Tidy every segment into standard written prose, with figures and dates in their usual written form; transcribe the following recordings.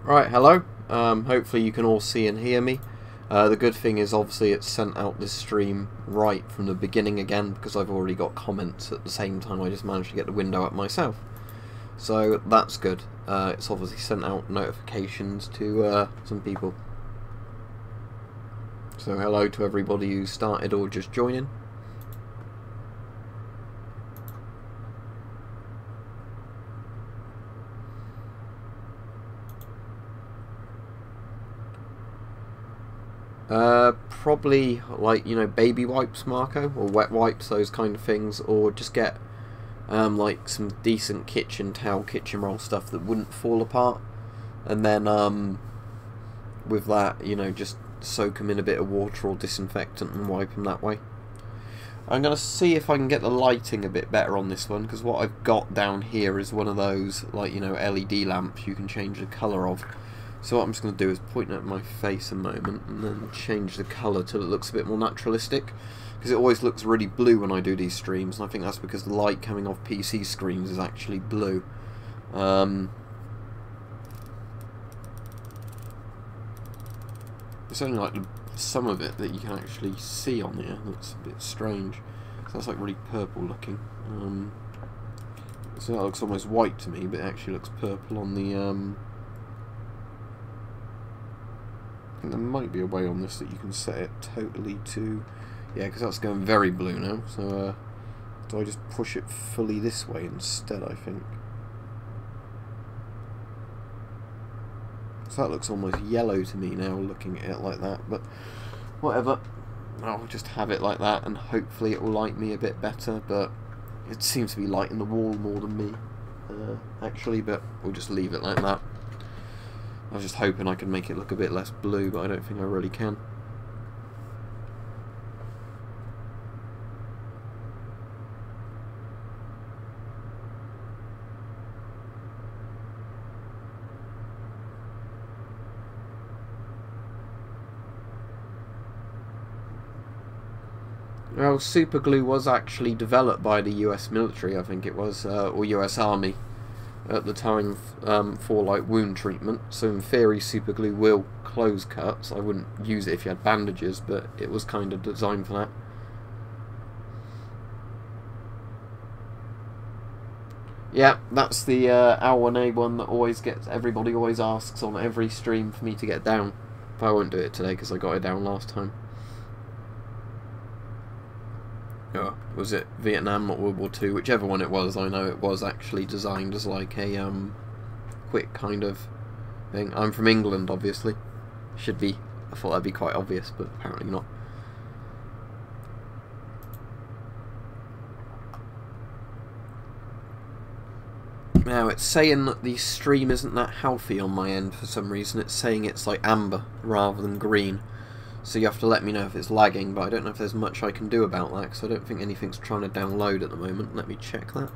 Right, hello. Hopefully you can all see and hear me. The good thing is obviously it's sent out this stream right from the beginning again because I've already got comments at the same time. I just managed to get the window up myself. So that's good. It's obviously sent out notifications to some people. So hello to everybody who started or just joining. Probably like, you know, baby wipes, Marco, or wet wipes, those kind of things, or just get like some decent kitchen towel, kitchen roll stuff that wouldn't fall apart, and then with that, you know, just soak them in a bit of water or disinfectant and wipe them that way. I'm going to see if I can get the lighting a bit better on this one, because what I've got down here is one of those, like, you know, LED lamps you can change the colour of. So what I'm just going to do is point at my face a moment and then change the colour till it looks a bit more naturalistic, because it always looks really blue when I do these streams, and I think that's because the light coming off PC screens is actually blue. It's only like some of it that you can actually see on here that's a bit strange. So that's like really purple looking. So that looks almost white to me, but it actually looks purple on the I think there might be a way on this that you can set it totally to, yeah, because that's going very blue now. So do I just push it fully this way instead, I think? So that looks almost yellow to me now looking at it like that, but whatever. I'll just have it like that and hopefully it will light me a bit better, but it seems to be lighting the wall more than me actually, but we'll just leave it like that. I was just hoping I could make it look a bit less blue, but I don't think I really can. Well, super glue was actually developed by the US military, I think it was, or US Army at the time, for like wound treatment. So in theory super glue will close cuts. I wouldn't use it if you had bandages, but it was kind of designed for that. Yeah, that's the R1A one that always gets, everybody always asks on every stream for me to get down. But I won't do it today because I got it down last time. Oh, was it Vietnam or World War II? Whichever one it was, I know it was actually designed as like a quick kind of thing. I'm from England, obviously. Should be. I thought that'd be quite obvious, but apparently not. Now, it's saying that the stream isn't that healthy on my end for some reason. It's saying it's like amber rather than green. So you have to let me know if it's lagging, but I don't know if there's much I can do about that, because I don't think anything's trying to download at the moment. Let me check that.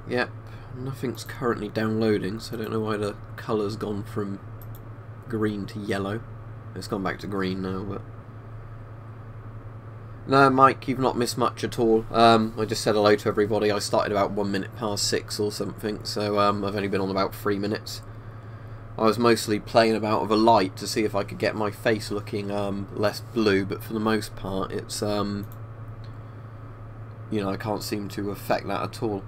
Yep, nothing's currently downloading, so I don't know why the colour's gone from green to yellow. It's gone back to green now, but... No, Mike, you've not missed much at all. I just said hello to everybody. I started about 1 minute past 6 or something, so I've only been on about 3 minutes. I was mostly playing about with a light to see if I could get my face looking less blue, but for the most part it's you know, I can't seem to affect that at all.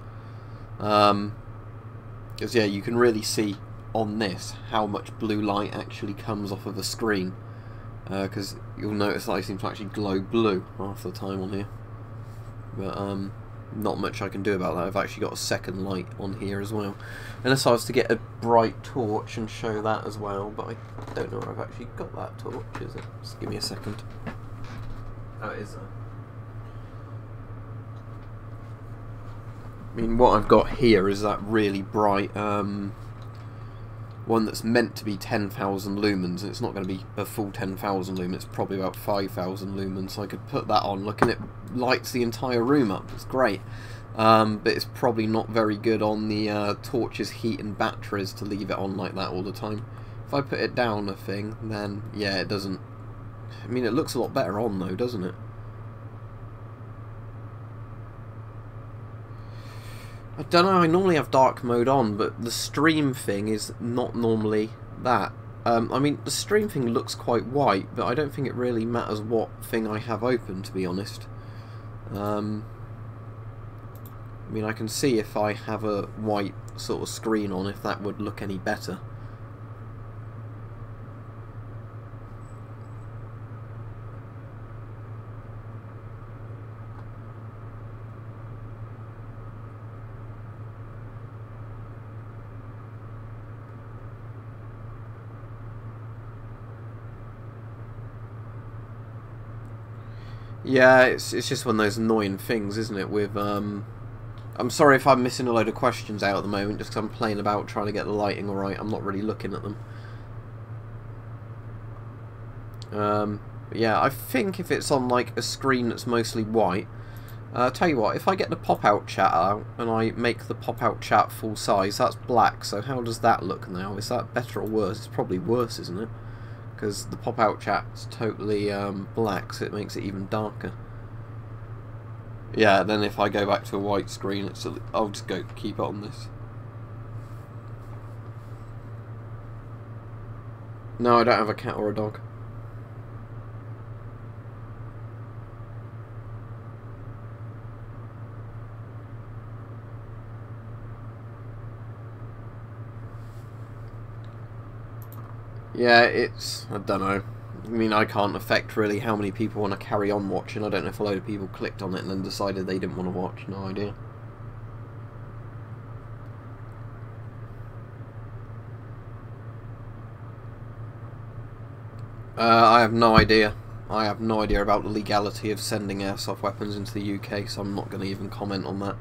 Because yeah, you can really see on this how much blue light actually comes off of the screen, because you'll notice that I seem to actually glow blue half the time on here, but not much I can do about that. I've actually got a second light on here as well, unless I was to get a bright torch and show that as well, but I don't know where I've actually got that torch, is it? Just give me a second. Oh, it is there. I mean, what I've got here is that really bright one that's meant to be 10,000 lumens, and it's not going to be a full 10,000 lumens, it's probably about 5,000 lumens, so I could put that on. Look, and it lights the entire room up, it's great. But it's probably not very good on the torch's heat and batteries to leave it on like that all the time. If I put it down a thing, then yeah, it doesn't... I mean, it looks a lot better on though, doesn't it? I don't know, I normally have dark mode on, but the stream thing is not normally that. I mean, the stream thing looks quite white, but I don't think it really matters what thing I have open, to be honest. I mean, I can see if I have a white sort of screen on, if that would look any better. Yeah, it's just one of those annoying things, isn't it, with, I'm sorry if I'm missing a load of questions out at the moment, just because I'm playing about trying to get the lighting alright. I'm not really looking at them. Yeah, I think if it's on, like, a screen that's mostly white, tell you what, if I get the pop-out chat out, and I make the pop-out chat full size, that's black, so how does that look now? Is that better or worse? It's probably worse, isn't it? Because the pop-out chat's totally black, so it makes it even darker. Yeah, then if I go back to a white screen, I'll just keep it on this. No, I don't have a cat or a dog. Yeah, I don't know. I mean, I can't affect really how many people want to carry on watching. I don't know if a load of people clicked on it and then decided they didn't want to watch. No idea. I have no idea. I have no idea about the legality of sending airsoft weapons into the UK, so I'm not going to even comment on that.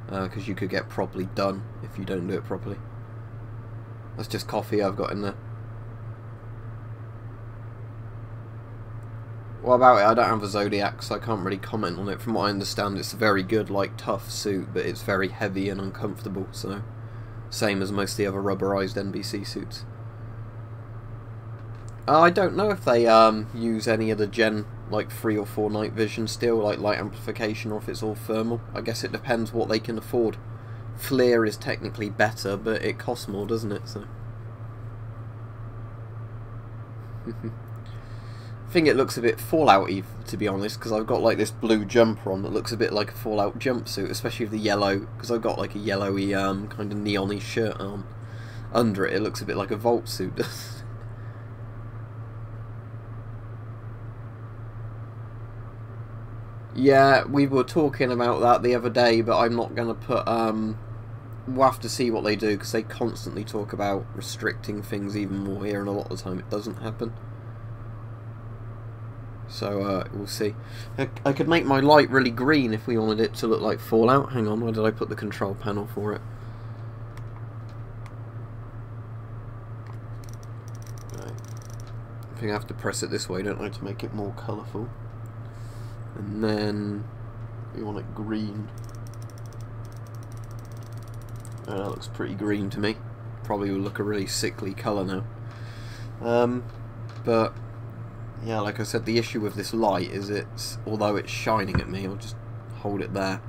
Because you could get properly done if you don't do it properly. That's just coffee I've got in there. What about it? I don't have a Zodiac, so I can't really comment on it. From what I understand, it's a very good, like, tough suit, but it's very heavy and uncomfortable, so same as most of the other rubberized NBC suits. I don't know if they use any of the Gen, like, 3 or 4 night vision still, like light amplification, or if it's all thermal. I guess it depends what they can afford. FLIR is technically better, but it costs more, doesn't it? So I think it looks a bit Fallout-y, to be honest, because I've got like this blue jumper on that looks a bit like a Fallout jumpsuit, especially with the yellow, because I've got like a yellowy kind of neon-y shirt on. Under it, it looks a bit like a Vault suit. Yeah, we were talking about that the other day, but I'm not going to put... we'll have to see what they do, because they constantly talk about restricting things even more here, and a lot of the time it doesn't happen. So, we'll see. I could make my light really green if we wanted it to look like Fallout. Hang on, where did I put the control panel for it? Right. I think I have to press it this way, don't I, to make it more colourful. And then we want it green. Oh, that looks pretty green to me. Probably will look a really sickly colour now. But yeah, like I said, the issue with this light is although it's shining at me, I'll just hold it there.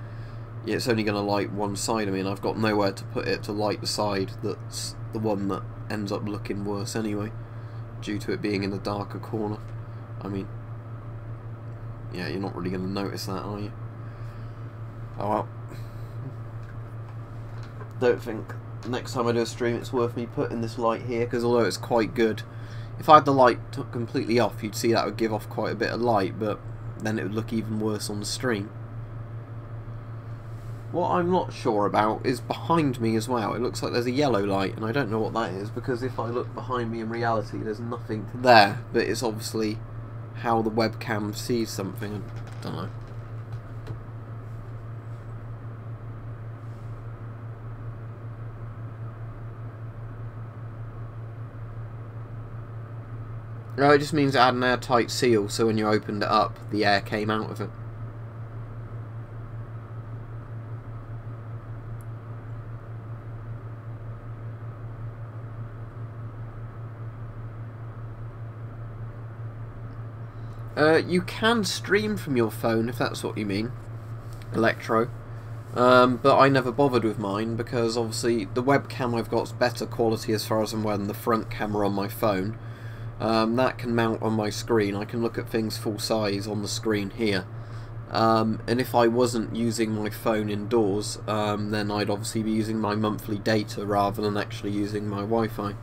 Yeah, it's only going to light one side of me, and I've got nowhere to put it to light the side that's the one that ends up looking worse anyway, due to it being in the darker corner. I mean, yeah, you're not really going to notice that, are you? Oh well. Don't think next time I do a stream it's worth me putting this light here, because although it's quite good, if I had the light completely off, you'd see that would give off quite a bit of light, but then it would look even worse on the stream. What I'm not sure about is behind me as well. It looks like there's a yellow light, and I don't know what that is, because if I look behind me in reality, there's nothing there, but it's obviously how the webcam sees something. I don't know. No, it just means it had an airtight seal, so when you opened it up, the air came out of it. You can stream from your phone, if that's what you mean, Electro. But I never bothered with mine because obviously the webcam I've got is better quality as far as I'm aware than the front camera on my phone. That can mount on my screen. I can look at things full size on the screen here. And if I wasn't using my phone indoors, then I'd obviously be using my monthly data rather than actually using my Wi-Fi.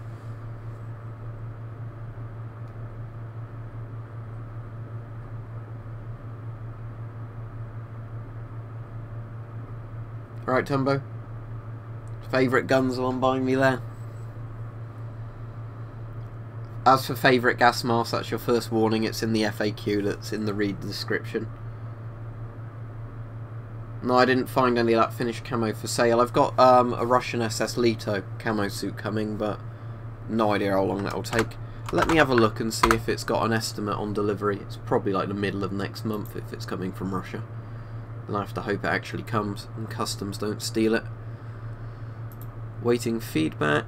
Right, Tumbo? Favourite guns on behind me there? As for favourite gas mask, that's your first warning. It's in the FAQ that's in the read description. No, I didn't find any of that finished camo for sale. I've got a Russian SS Leto camo suit coming, but no idea how long that will take. Let me have a look and see if it's got an estimate on delivery. It's probably like the middle of next month if it's coming from Russia. And I have to hope it actually comes and customs don't steal it. Waiting feedback.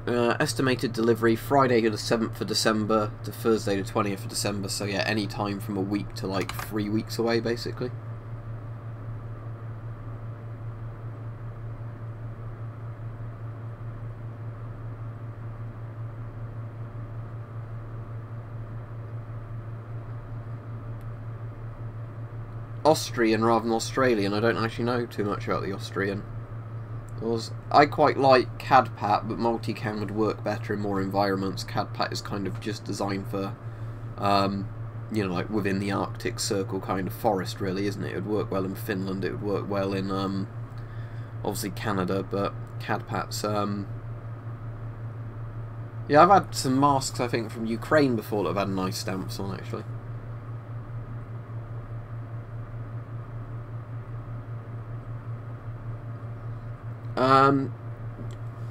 Estimated delivery Friday the 7th of December to Thursday the 20th of December, so yeah, any time from a week to like 3 weeks away basically. Austrian rather than Australian. I don't actually know too much about the Austrian. I quite like CADPAT, but multicam would work better in more environments. CADPAT is kind of just designed for, you know, like within the Arctic Circle kind of forest, really, isn't it? It would work well in Finland, it would work well in, obviously Canada, but CADPAT's, yeah, I've had some masks, I think, from Ukraine before that have had nice stamps on, actually.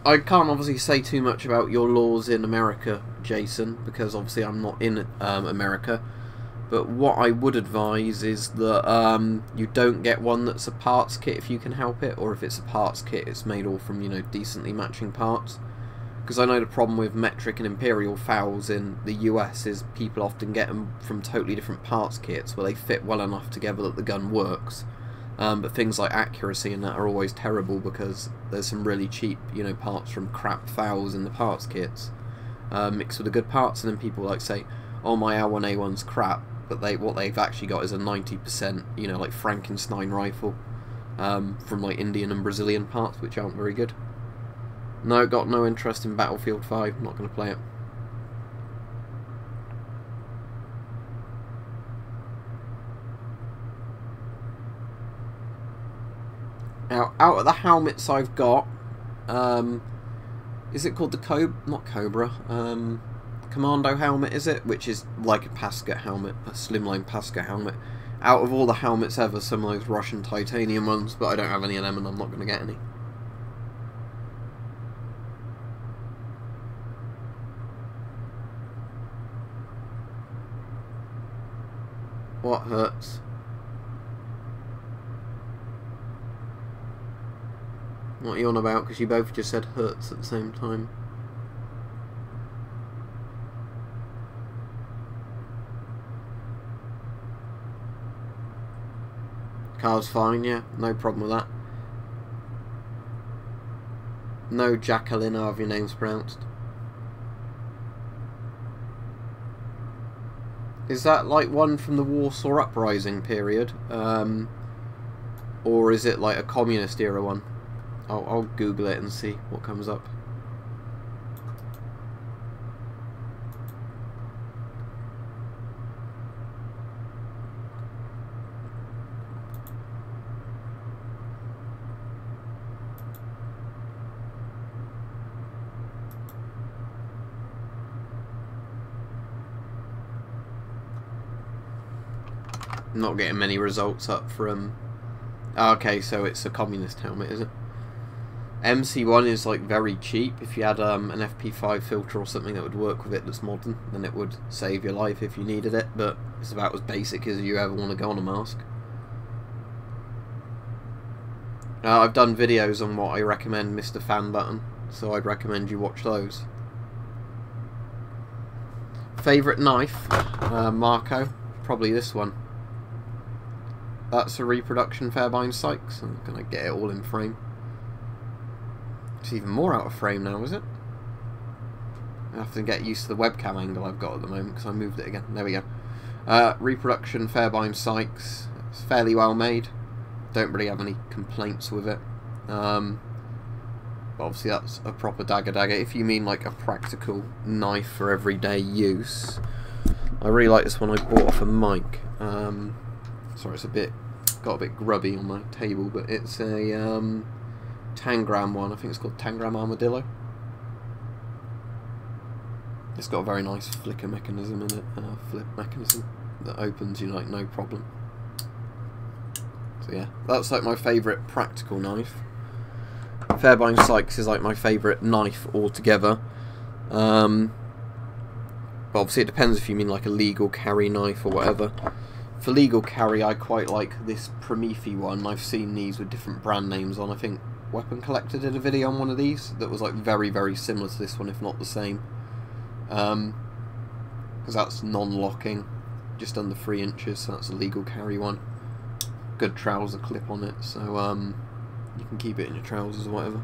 I can't obviously say too much about your laws in America, Jason, because obviously I'm not in America, but what I would advise is that you don't get one that's a parts kit if you can help it, or if it's a parts kit it's made all from, you know, decently matching parts, because I know the problem with metric and imperial FALs in the US is people often get them from totally different parts kits where they fit well enough together that the gun works. But things like accuracy and that are always terrible because there's some really cheap, you know, parts from crap FALs in the parts kits mixed with the good parts, and then people like say, oh, my R1A1's crap, but what they've actually got is a 90%, you know, like Frankenstein rifle from like Indian and Brazilian parts, which aren't very good. No, got no interest in Battlefield 5, not going to play it. Now, out of the helmets I've got, is it called the not Cobra, Commando helmet, is it? Which is like a Pasca helmet, a slimline Pasca helmet. Out of all the helmets ever, some of those Russian titanium ones, but I don't have any of them and I'm not going to get any. What hurts? What are you on about? Because you both just said hurts at the same time. Car's fine, yeah. No problem with that. No Jacqueline, however your name's pronounced. Is that like one from the Warsaw Uprising period? Or is it like a communist era one? I'll Google it and see what comes up. Not getting many results up from... Okay, so it's a communist helmet, is it? MC1 is like very cheap. If you had an FP5 filter or something that would work with it that's modern, then it would save your life if you needed it, but it's about as basic as you ever want to go on a mask. I've done videos on what I recommend Mr. Fan Button, so I'd recommend you watch those. Favourite knife? Marco? Probably this one. that's a reproduction Fairbairn Sykes. I'm going to get it all in frame. It's even more out of frame now, is it? I have to get used to the webcam angle I've got at the moment because I moved it again. There we go. Reproduction Fairbairn Sykes. It's fairly well made. Don't really have any complaints with it. But obviously that's a proper dagger. If you mean like a practical knife for everyday use, I really like this one I bought off of Mike. Sorry, it's got a bit grubby on my table, but it's a Tangram one. I think it's called Tangram Armadillo. It's got a very nice flicker mechanism in it, flip mechanism that opens you like no problem. So yeah, that's like my favourite practical knife. Fairbairn Sykes is like my favourite knife altogether. But obviously it depends if you mean like a legal carry knife or whatever. For legal carry, I quite like this Prometheus one. I've seen these with different brand names on. I think Weapon Collector did a video on one of these that was like very, very similar to this one, if not the same. Because that's non-locking, just under 3 inches, so that's a legal carry one. Good trouser clip on it, so you can keep it in your trousers or whatever.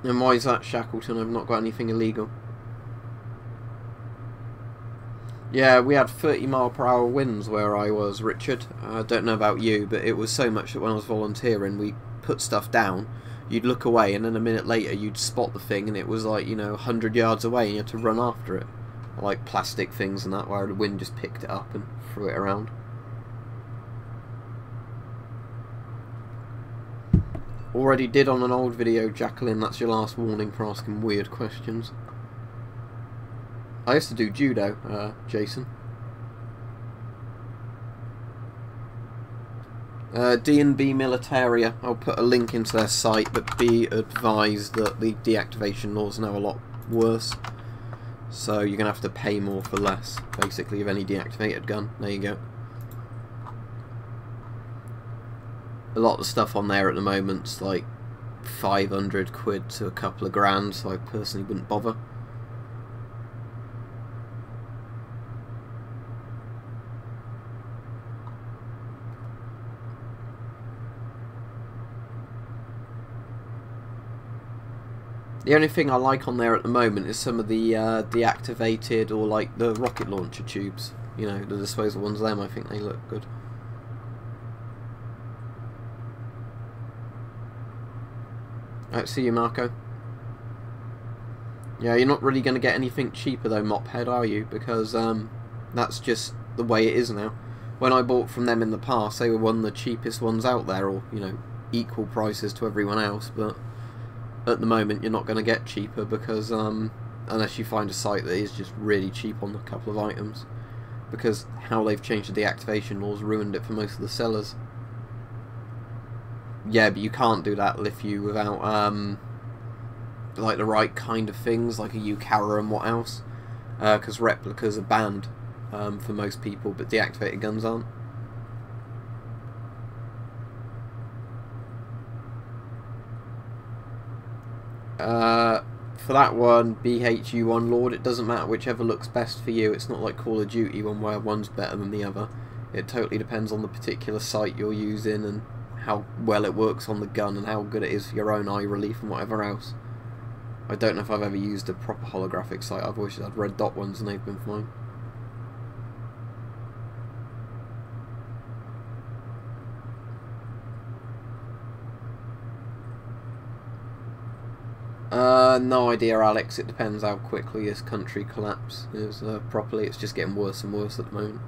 And why is that, Shackleton? I've not got anything illegal. Yeah, we had 30-mile-per-hour winds where I was, Richard. I don't know about you, but it was so much that when I was volunteering, we put stuff down, you'd look away, and then a minute later you'd spot the thing, and it was like, you know, 100 yards away, and you had to run after it. Like plastic things and that, where the wind just picked it up and threw it around. Already did on an old video, Jacqueline, that's your last warning for asking weird questions. I used to do judo, Jason. D&B Militaria, I'll put a link into their site, but be advised that the deactivation laws are now a lot worse. So you're going to have to pay more for less, basically, of any deactivated gun. There you go. A lot of the stuff on there at the moment's like 500 quid to a couple of grand, so I personally wouldn't bother. The only thing I like on there at the moment is some of the deactivated or like the rocket launcher tubes. You know, the disposable ones, them I think they look good. Alright, see you, Marco. Yeah, you're not really going to get anything cheaper though, Mophead, are you? Because that's just the way it is now. When I bought from them in the past, they were one of the cheapest ones out there, or, you know, equal prices to everyone else, but at the moment you're not going to get cheaper because unless you find a site that is just really cheap on a couple of items, because how they've changed the deactivation laws ruined it for most of the sellers. Yeah, but you can't do that if you without like the right kind of things, like a UCARA and what else, because replicas are banned for most people, but deactivated guns aren't. For that one, BHU1 Lord, it doesn't matter whichever looks best for you. It's not like Call of Duty one where one's better than the other. It totally depends on the particular sight you're using and how well it works on the gun and how good it is for your own eye relief and whatever else. I don't know if I've ever used a proper holographic sight. I've always had red dot ones and they've been fine. No idea, Alex. It depends how quickly this country collapses properly. It's just getting worse and worse at the moment.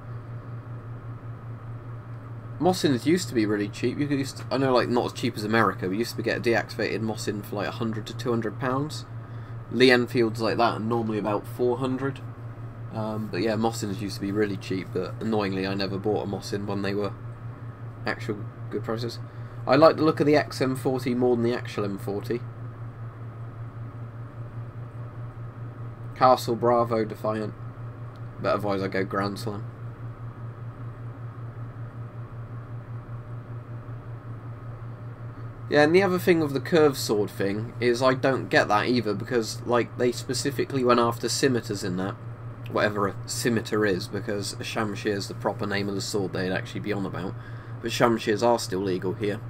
Mossins used to be really cheap. I know, like, not as cheap as America, but you used to get a deactivated Mossin for like £100 to £200. Lee Enfields like that are normally about 400. But yeah, Mossins used to be really cheap, but annoyingly I never bought a Mossin when they were actual good prices. I like the look of the XM40 more than the actual M40. Castle Bravo Defiant, but otherwise I go Grand Slam. Yeah, and the other thing with the curved sword thing is I don't get that either, because like they specifically went after scimitars in that, whatever a scimitar is, because a shamshir is the proper name of the sword they'd actually be on about. But shamshirs are still legal here.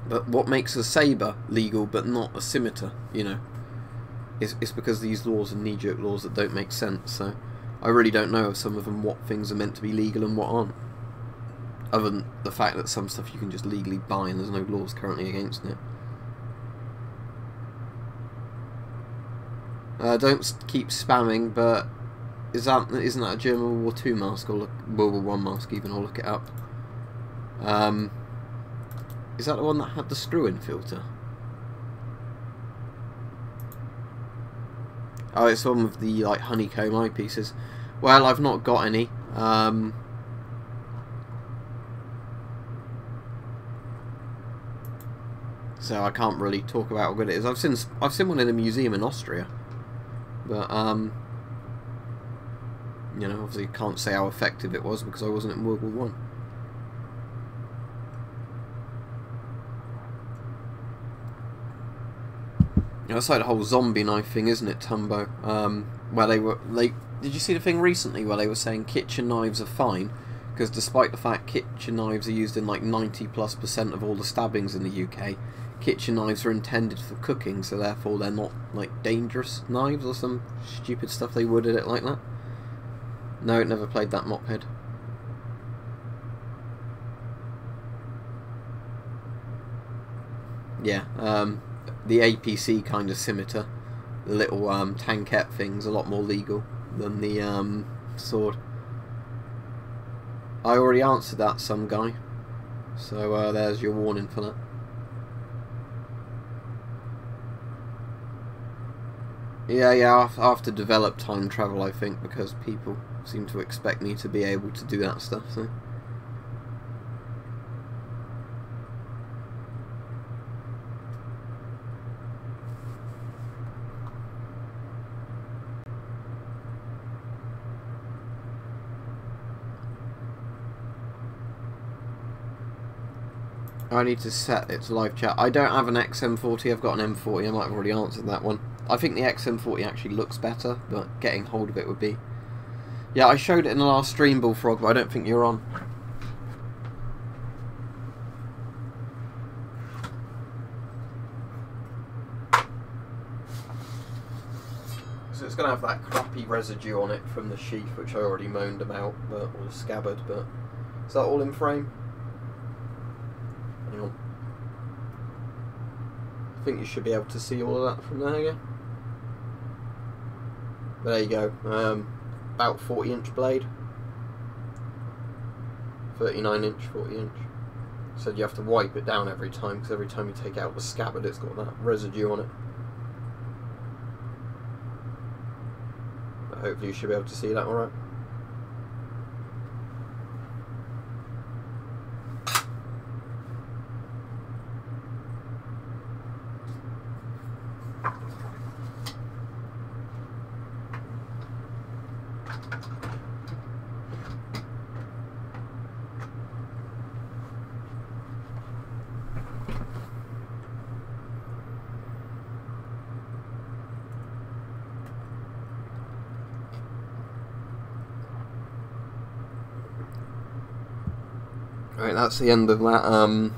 But what makes a sabre legal but not a scimitar, you know? It's because these laws are knee-jerk laws that don't make sense, so I really don't know of some of them what things are meant to be legal and what aren't. Other than the fact that some stuff you can just legally buy and there's no laws currently against it. Don't keep spamming, but isn't that a German World War II mask, or World War I mask even? I'll look it up. Is that the one that had the screw-in filter? Oh, it's one with the like honeycomb eyepieces. Well, I've not got any. So I can't really talk about how good it is. I've seen one in a museum in Austria, but you know, obviously can't say how effective it was because I wasn't in World War One. It's like the whole zombie knife thing, isn't it, Tumbo? Where did you see the thing recently where they were saying kitchen knives are fine because despite the fact kitchen knives are used in like 90+% of all the stabbings in the UK, kitchen knives are intended for cooking, so therefore they're not like dangerous knives or some stupid stuff they worded it like that. No, it never played that mophead. Yeah, the APC kind of scimitar, the little tankette thing's a lot more legal than the sword. I already answered that, some guy, so there's your warning for that. Yeah, I'll have to develop time travel, I think, because people seem to expect me to be able to do that stuff, so. I need to set it to live chat. I don't have an XM40, I've got an M40, I might have already answered that one. I think the XM40 actually looks better, but getting hold of it would be... Yeah, I showed it in the last stream, Bullfrog, but I don't think you're on. So it's going to have that crappy residue on it from the sheath, which I already moaned about, or the scabbard, but... Is that all in frame? Hang on. I think you should be able to see all of that from there, yeah? But there you go, about 40-inch blade, 39-inch, 40-inch. So you have to wipe it down every time, because every time you take out the scabbard it's got that residue on it. But hopefully you should be able to see that alright. Right, that's the end of that.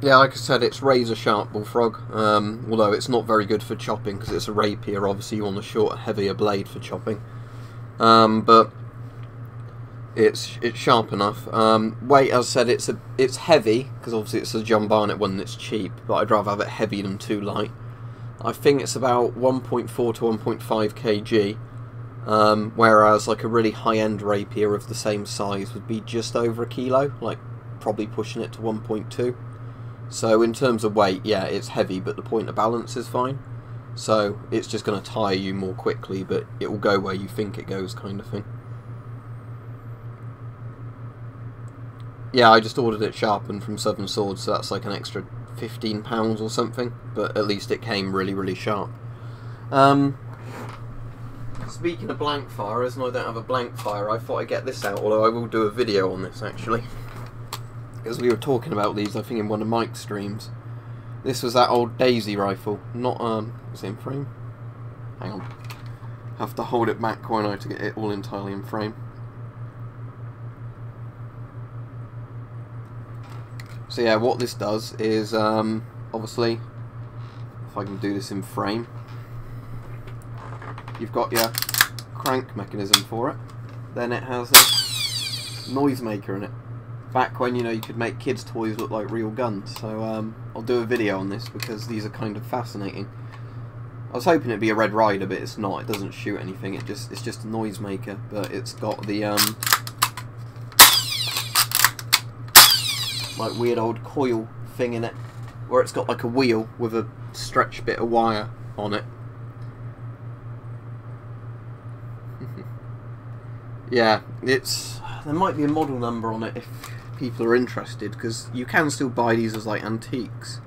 Yeah, like I said, it's razor sharp, Bullfrog, although it's not very good for chopping because it's a rapier. Obviously you want a shorter, heavier blade for chopping, but it's sharp enough. Weight, as I said, it's heavy because obviously it's a John Barnett one and it's cheap, but I'd rather have it heavy than too light. I think it's about 1.4 to 1.5 kg. Whereas like a really high-end rapier of the same size would be just over a kilo, like probably pushing it to 1.2. So in terms of weight, yeah, it's heavy, but the point of balance is fine. So it's just going to tire you more quickly, but it will go where you think it goes, kind of thing. Yeah, I just ordered it sharpened from Southern Swords, so that's like an extra £15 or something, but at least it came really, really sharp. Speaking of blank firers, and I don't have a blank fire, I thought I'd get this out, although I will do a video on this actually. Because we were talking about these, I think, in one of Mike's streams. This was that old Daisy rifle, not was it in frame? Hang on, have to hold it back, won't I, to get it all entirely in frame. So yeah, what this does is obviously, if I can do this in frame, you've got your crank mechanism for it. Then it has a noisemaker in it. Back when, you know, you could make kids' toys look like real guns. So I'll do a video on this because these are kind of fascinating. I was hoping it'd be a Red Ryder, but it's not. It doesn't shoot anything. It's just a noisemaker, but it's got the like weird old coil thing in it, where it's got like a wheel with a stretched bit of wire on it. Yeah, there might be a model number on it if people are interested, because you can still buy these as like antiques.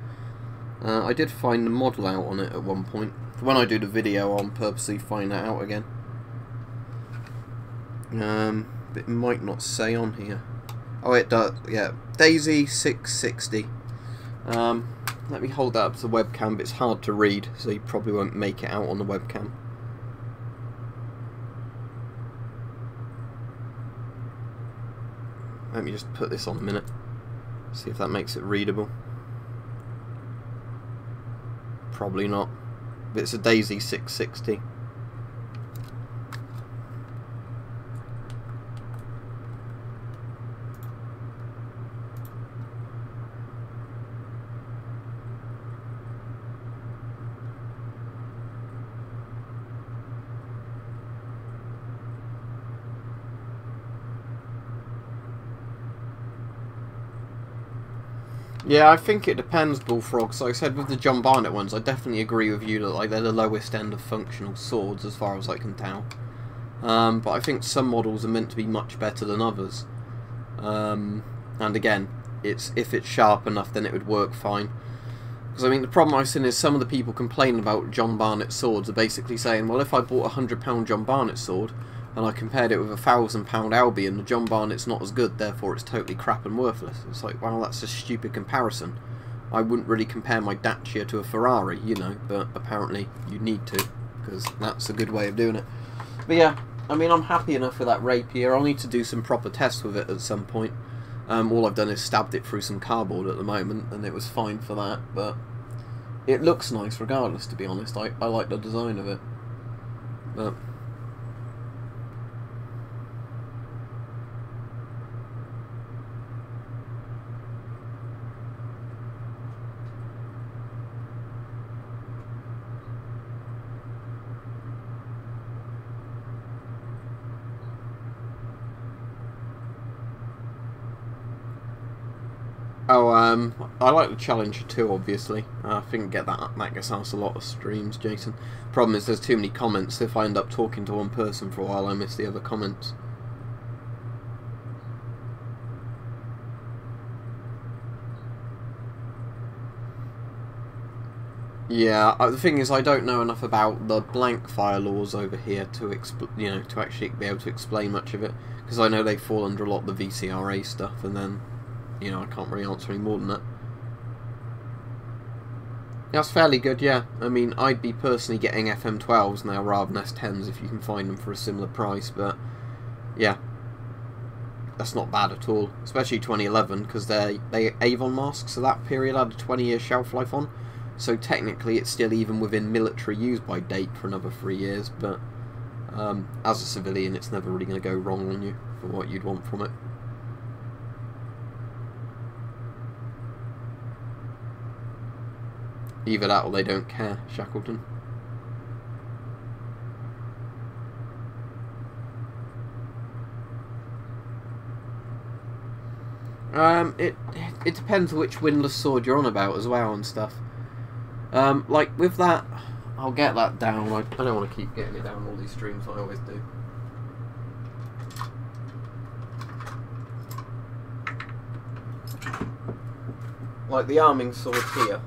I did find the model out on it at one point. When I do the video, I'll purposely find that out again. But it might not say on here. Oh, it does. Yeah, Daisy 660. Let me hold that up to the webcam, but it's hard to read, so you probably won't make it out on the webcam. Let me just put this on a minute, see if that makes it readable. Probably not, but it's a Daisy 660. Yeah, I think it depends, Bullfrog. So I said with the John Barnett ones, I definitely agree with you that like they're the lowest end of functional swords as far as I can tell. But I think some models are meant to be much better than others. And again, if it's sharp enough, then it would work fine. Because I mean, the problem I've seen is some of the people complaining about John Barnett swords are basically saying, well, if I bought a £100 John Barnett sword and I compared it with a £1,000 Albion, the John Barnett's not as good, therefore it's totally crap and worthless. It's like, well, that's a stupid comparison. I wouldn't really compare my Dacia to a Ferrari, you know, but apparently you need to, because that's a good way of doing it. But yeah, I mean, I'm happy enough with that rapier. I'll need to do some proper tests with it at some point. All I've done is stabbed it through some cardboard at the moment, and it was fine for that, but it looks nice regardless, to be honest. I like the design of it. But I like the Challenger too, obviously. I think that gets asked a lot of streams, Jason. Problem is there's too many comments. If I end up talking to one person for a while, I miss the other comments. Yeah, the thing is, I don't know enough about the blank fire laws over here to to actually be able to explain much of it, because I know they fall under a lot of the VCRA stuff, and then I can't really answer any more than that. That's fairly good, yeah. I mean, I'd be personally getting FM12s now rather than S10s if you can find them for a similar price, but yeah, that's not bad at all. Especially 2011, because they Avon masks, so that period had a 20-year shelf life on, so technically it's still even within military use by date for another 3 years, but as a civilian it's never really going to go wrong on you for what you'd want from it. Either that or they don't care, Shackleton. It depends which windlass sword you're on about as well and stuff. Like with that, I'll get that down. I don't want to keep getting it down all these streams. I always do. Like the arming sword here.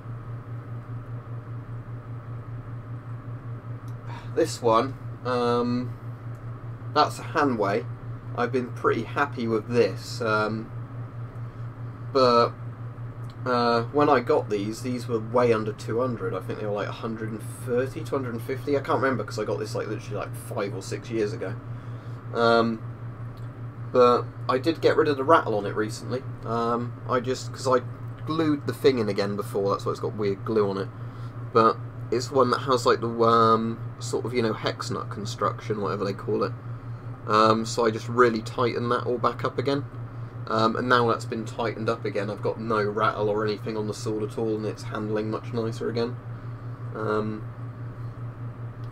This one, that's a Hanway. I've been pretty happy with this, but but when I got these were way under 200. I think they were like 130, 250. I can't remember because I got this like literally like 5 or 6 years ago. But I did get rid of the rattle on it recently. Because I glued the thing in again before, that's why it's got weird glue on it. But it's one that has like the sort of, you know, hex nut construction, whatever they call it. So I just really tightened that all back up again. And now that's been tightened up again, I've got no rattle or anything on the sword at all, and it's handling much nicer again.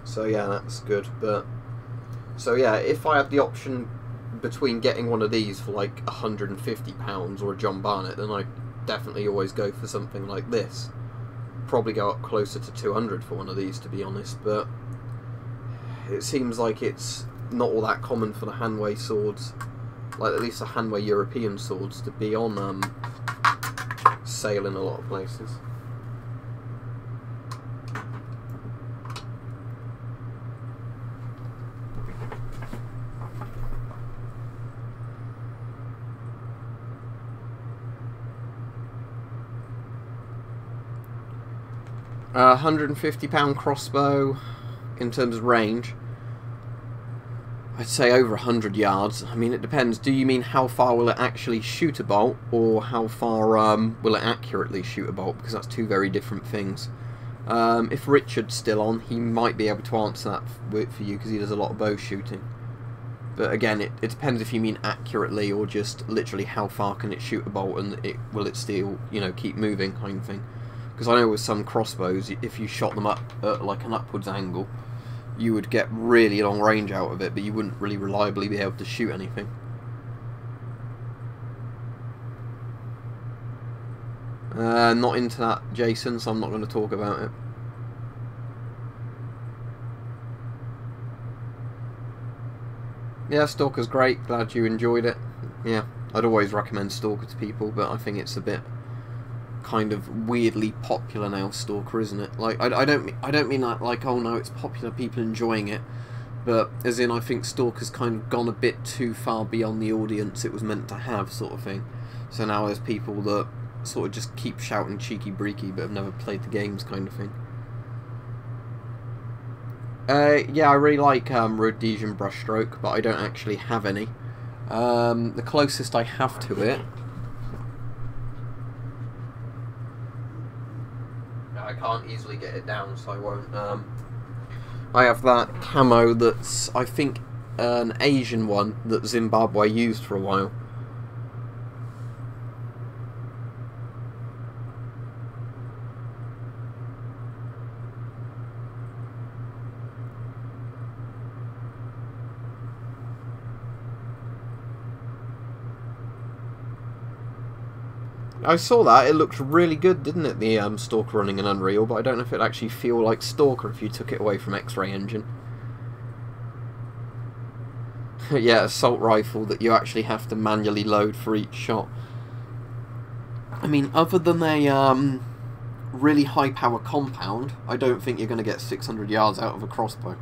So yeah, that's good. But so yeah, if I had the option between getting one of these for like £150 or a John Barnett, then I'd definitely always go for something like this. Probably go up closer to 200 for one of these, to be honest, but it seems like it's not all that common for the Hanway swords, like at least the Hanway European swords, to be on sale in a lot of places. £150 crossbow in terms of range, I'd say over 100 yards. I mean, it depends. Do you mean how far will it actually shoot a bolt, or how far will it accurately shoot a bolt? Because that's two very different things. If Richard's still on, he might be able to answer that for you, because he does a lot of bow shooting. But again, it depends if you mean accurately or just literally how far can it shoot a bolt, and will it still, you know, keep moving kind of thing. Because I know with some crossbows, if you shot them up at like an upwards angle, you would get really long range out of it, but you wouldn't really reliably be able to shoot anything. Not into that, Jason, so I'm not going to talk about it. Yeah, Stalker's great, glad you enjoyed it. Yeah, I'd always recommend Stalker to people, but I think it's a bit kind of weirdly popular now, Stalker, isn't it? Like, I don't mean that like, oh no, it's popular, people enjoying it, but as in I think Stalker's kind of gone a bit too far beyond the audience it was meant to have, sort of thing. So now there's people that sort of just keep shouting cheeky breeky but have never played the games, kind of thing. Yeah, I really like Rhodesian brushstroke, but I don't actually have any. The closest I have to it, I can't easily get it down, so I won't. I have that camo that's, I think, an Asian one that Zimbabwe used for a while. I saw that, it looked really good, didn't it, the Stalker running in Unreal, but I don't know if it'd actually feel like Stalker if you took it away from X-Ray Engine. Yeah, assault rifle that you actually have to manually load for each shot. I mean, other than a really high power compound, I don't think you're going to get 600 yards out of a crossbow.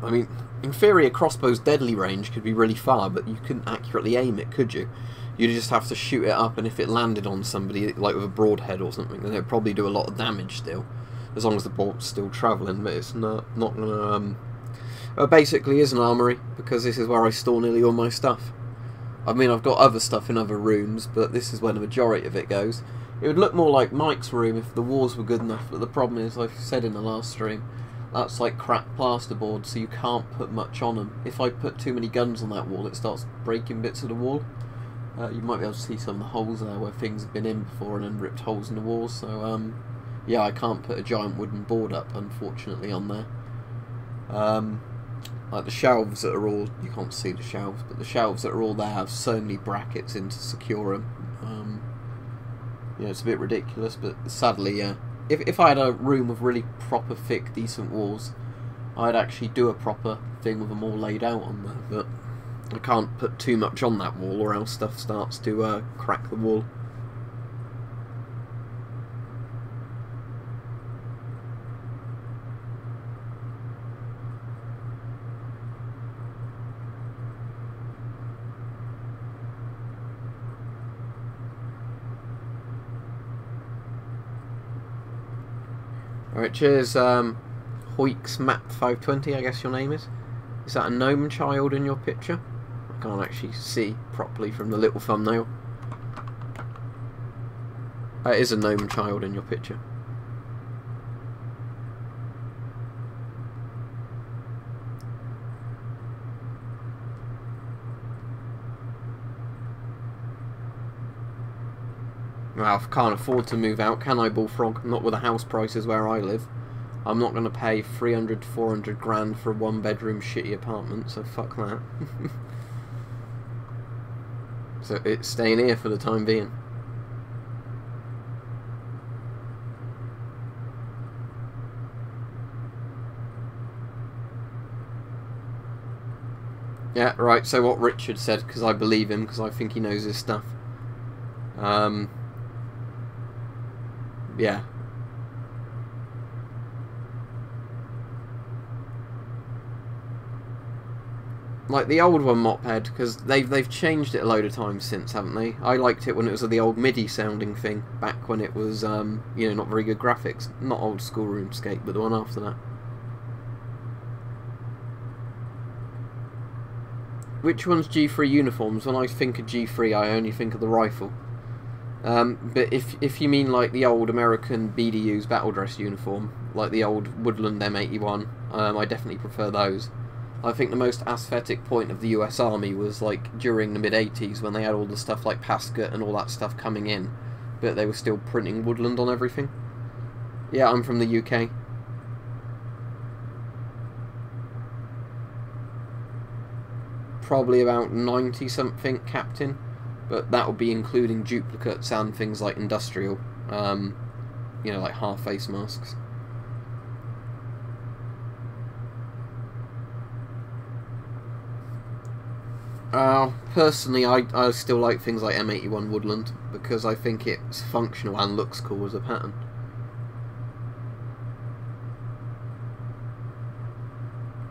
I mean, in theory, a crossbow's deadly range could be really far, but you couldn't accurately aim it, could you? You'd just have to shoot it up, and if it landed on somebody, like with a broadhead or something, then it'd probably do a lot of damage still, as long as the bolt's still travelling, but it's not gonna, it basically is an armoury, because this is where I store nearly all my stuff. I mean, I've got other stuff in other rooms, but this is where the majority of it goes. It would look more like Mike's room if the walls were good enough, but the problem is, like I said in the last stream, that's like crap plasterboard, so you can't put much on them. If I put too many guns on that wall, it starts breaking bits of the wall. You might be able to see some of the holes there where things have been in before and then ripped holes in the walls, so yeah, I can't put a giant wooden board up, unfortunately, on there. Like the shelves that are all, you can't see the shelves, but the shelves that are all there have so many brackets in to secure them. Yeah, it's a bit ridiculous, but sadly, yeah. If I had a room with really proper, thick, decent walls, I'd actually do a proper thing with them all laid out on there, but I can't put too much on that wall or else stuff starts to crack the wall. Alright, cheers, Hoix Map 520, I guess your name is. Is that a gnome child in your picture? I can't actually see properly from the little thumbnail. It is a gnome child in your picture. Well, I can't afford to move out, can I, Bullfrog? Not with the house prices where I live. I'm not going to pay 300 to 400 grand for a one-bedroom shitty apartment, so fuck that. So it's staying here for the time being. Yeah, right, so what Richard said, because I believe him, because I think he knows his stuff. Yeah. Like the old one, Mophead, because they've changed it a load of times since, haven't they? I liked it when it was the old MIDI sounding thing, back when it was, you know, not very good graphics. Not old school RuneScape, but the one after that. Which one's G3 uniforms? When I think of G3, I only think of the rifle. But if you mean like the old American BDU's battle dress uniform, like the old Woodland M81, I definitely prefer those. I think the most aesthetic point of the US Army was like during the mid-80s when they had all the stuff like Pascat and all that stuff coming in, but they were still printing Woodland on everything. Yeah, I'm from the UK. Probably about 90 something captain, but that would be including duplicates and things like industrial, you know, like half face masks. Personally, I still like things like M81 Woodland because I think it's functional and looks cool as a pattern.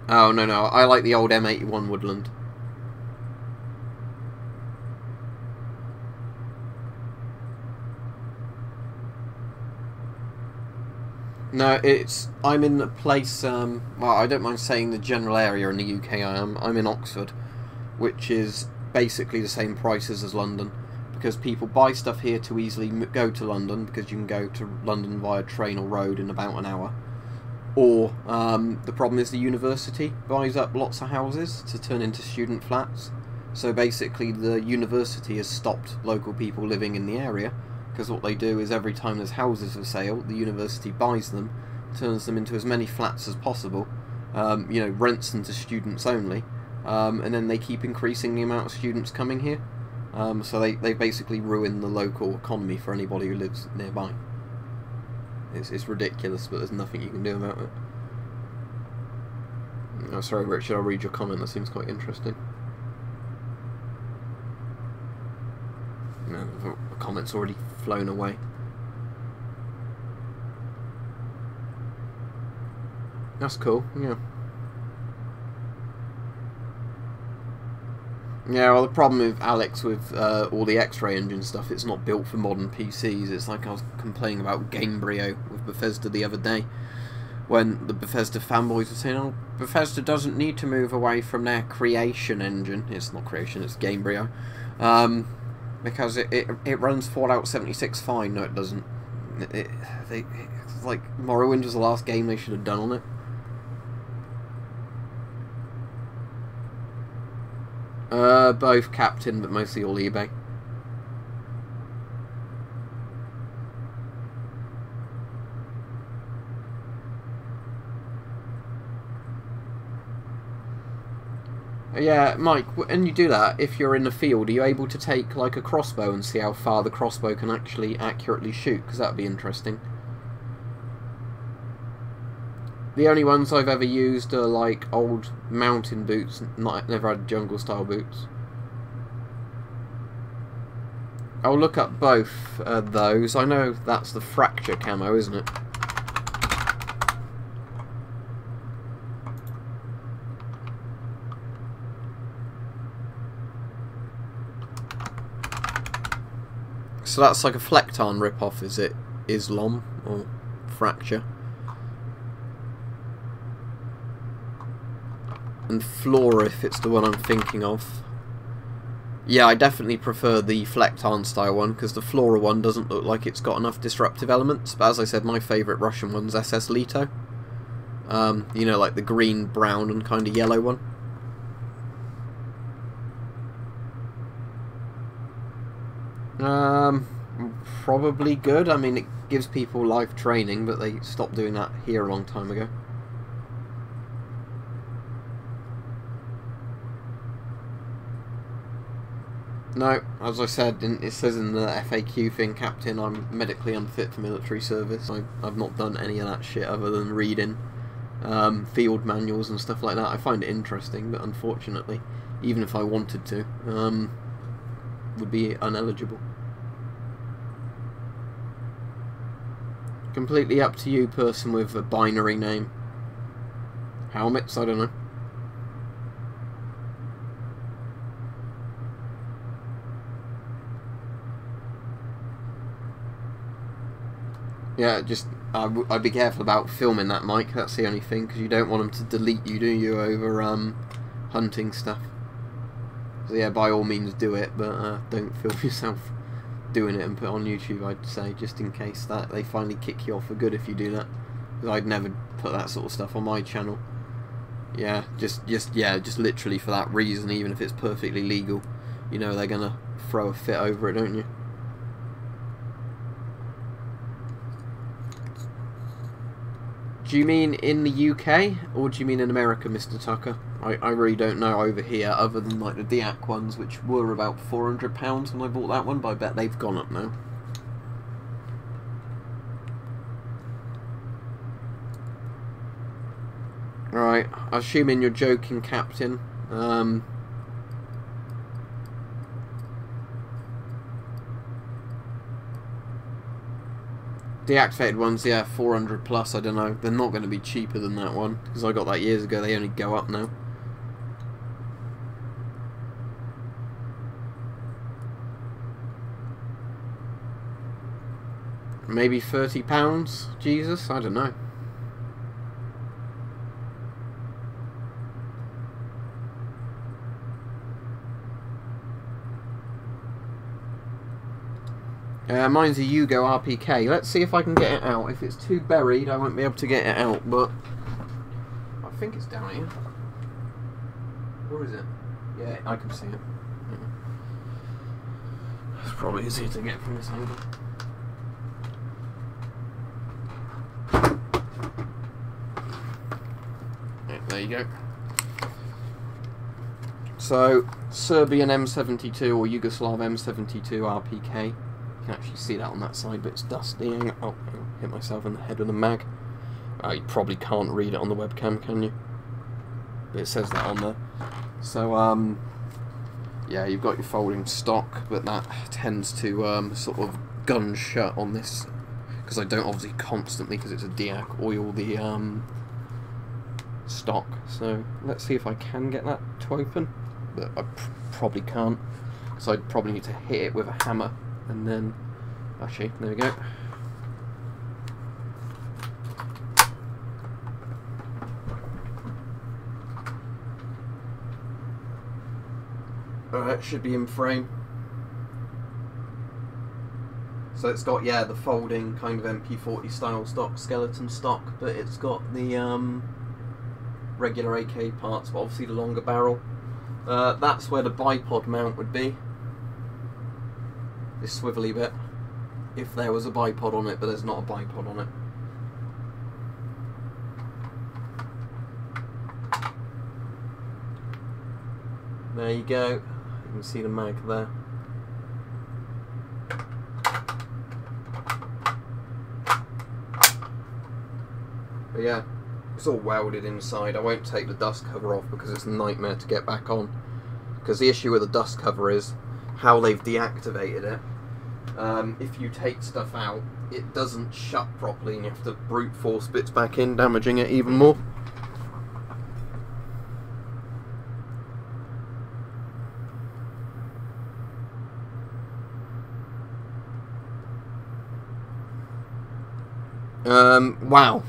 Oh no, I like the old M81 Woodland. No, I'm in a place, well, I don't mind saying the general area in the UK I am. I'm in Oxford, which is basically the same prices as London, because people buy stuff here to easily go to London, because you can go to London via train or road in about an hour. Or, the problem is the university buys up lots of houses to turn into student flats. So basically the university has stopped local people living in the area, because what they do is every time there's houses for sale, the university buys them, turns them into as many flats as possible, you know, rents them to students only, and then they keep increasing the amount of students coming here. So they basically ruin the local economy for anybody who lives nearby. It's ridiculous, but there's nothing you can do about it. Oh, sorry, Richard, I'll read your comment. That seems quite interesting. No, the comment's already flown away. That's cool, yeah. Yeah, well, the problem with Alex with all the X-ray engine stuff, it's not built for modern PCs. It's like I was complaining about Gamebryo with Bethesda the other day, when the Bethesda fanboys were saying, oh, Bethesda doesn't need to move away from their Creation engine. It's not Creation, it's Gamebryo. Because it runs Fallout 76 fine. No, it doesn't. It's like Morrowind was the last game they should have done on it. Both Captain, but mostly all eBay. Yeah, Mike, and you do that, if you're in the field, are you able to take like a crossbow and see how far the crossbow can actually accurately shoot? Because that would be interesting. The only ones I've ever used are like old mountain boots, never had jungle style boots. I'll look up both those. I know that's the fracture camo, isn't it? So that's like a Flecton rip-off, is it? Islam or fracture? and Flora, if it's the one I'm thinking of. Yeah, I definitely prefer the Flectarn style one, because the Flora one doesn't look like it's got enough disruptive elements. But as I said, my favourite Russian one's SS Leto. You know, like the green, brown, and kind of yellow one. Probably good. I mean, it gives people live training, but they stopped doing that here a long time ago. No, as I said, it says in the FAQ thing, Captain, I'm medically unfit for military service. I've not done any of that shit other than reading field manuals and stuff like that. I find it interesting, but unfortunately, even if I wanted to, would be ineligible. Completely up to you, person with a binary name. Helmets, I don't know. Yeah, just I'd be careful about filming that, Mike. That's the only thing, because you don't want them to delete you, do you, over hunting stuff. So yeah, by all means do it, but don't film yourself doing it and put it on YouTube, I'd say, just in case that they finally kick you off for good if you do that. Because I'd never put that sort of stuff on my channel. Yeah, just literally for that reason, even if it's perfectly legal. You know they're gonna throw a fit over it, don't you? Do you mean in the UK, or do you mean in America, Mr. Tucker? I really don't know over here, other than like the Diak ones, which were about £400 when I bought that one, but I bet they've gone up now. Alright, assuming you're joking, Captain. Deactivated ones, yeah, 400 plus, I don't know. They're not going to be cheaper than that one, because I got that years ago. They only go up now. Maybe £30? Jesus, I don't know. Mine's a Yugo RPK. Let's see if I can get it out. If it's too buried, I won't be able to get it out, but I think it's down here. Where is it? Yeah, I can see it. It's probably easier to get from this angle. Yeah, there you go. So, Serbian M72 or Yugoslav M72 RPK. You can actually see that on that side, but it's dusty. Oh, I hit myself in the head with a mag. You probably can't read it on the webcam, can you? But it says that on there. So, yeah, you've got your folding stock, but that tends to sort of gun shut on this, because I don't obviously constantly, because it's a Diak, oil the stock. So let's see if I can get that to open, but I probably can't, so I'd probably need to hit it with a hammer. And then, actually, there we go. Alright, should be in frame. So it's got, yeah, the folding kind of MP40 style stock, skeleton stock, but it's got the regular AK parts, but obviously the longer barrel. That's where the bipod mount would be. This swivelly bit, if there was a bipod on it, but there's not a bipod on it. There you go, you can see the mag there. But yeah, it's all welded inside. I won't take the dust cover off because it's a nightmare to get back on. Because the issue with the dust cover is how they've deactivated it. If you take stuff out, it doesn't shut properly and you have to brute force bits back in, damaging it even more. Wow.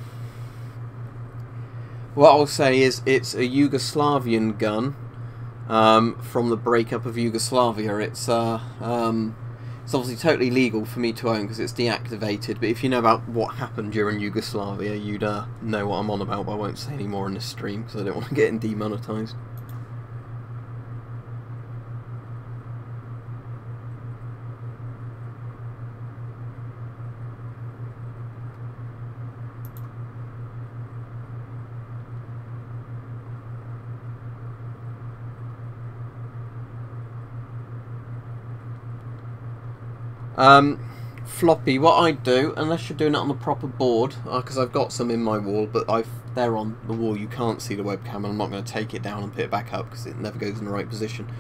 What I'll say is it's a Yugoslavian gun from the breakup of Yugoslavia. It's obviously totally legal for me to own because it's deactivated, but if you know about what happened during Yugoslavia, you'd know what I'm on about, but I won't say any more in this stream because I don't want to get demonetised. Floppy, what I do, unless you're doing it on the proper board, because I've got some in my wall, but they're on the wall, you can't see the webcam, and I'm not going to take it down and put it back up because it never goes in the right position.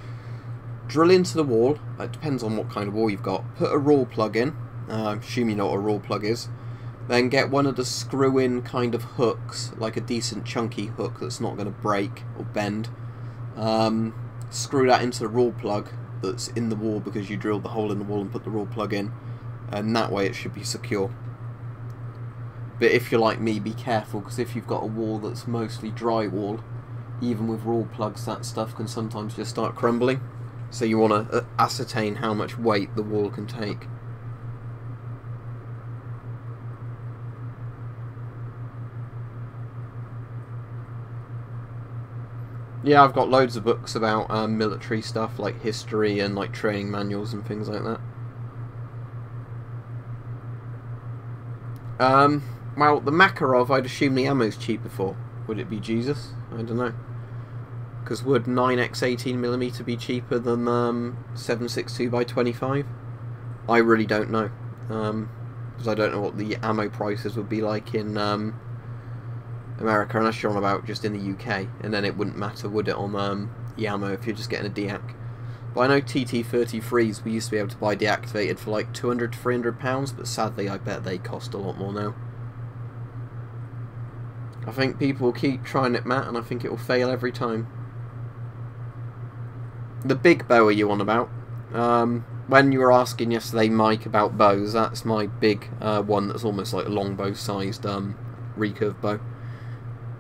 Drill into the wall, it depends on what kind of wall you've got, put a raw plug in, assume you know what a raw plug is, then get one of the screw-in kind of hooks, like a decent chunky hook that's not going to break or bend, screw that into the raw plug that's in the wall because you drilled the hole in the wall and put the raw plug in, and that way it should be secure. But if you're like me, be careful, because if you've got a wall that's mostly drywall, even with raw plugs, that stuff can sometimes just start crumbling. So you want to ascertain how much weight the wall can take. Yeah, I've got loads of books about military stuff, like history and like training manuals and things like that. Well, the Makarov, I'd assume the ammo's cheaper for. Would it be Jesus? I don't know. Because would 9x 18mm be cheaper than 7.62x25? I really don't know. Because I don't know what the ammo prices would be like in America, unless you're on about just in the UK. And then it wouldn't matter, would it, on the ammo if you're just getting a deac. But I know TT33s we used to be able to buy deactivated for like £200 to £300, but sadly I bet they cost a lot more now. I think people will keep trying it, Matt, and I think it will fail every time. The big bow are you on about? When you were asking yesterday, Mike, about bows, that's my big one that's almost like a longbow sized recurve bow.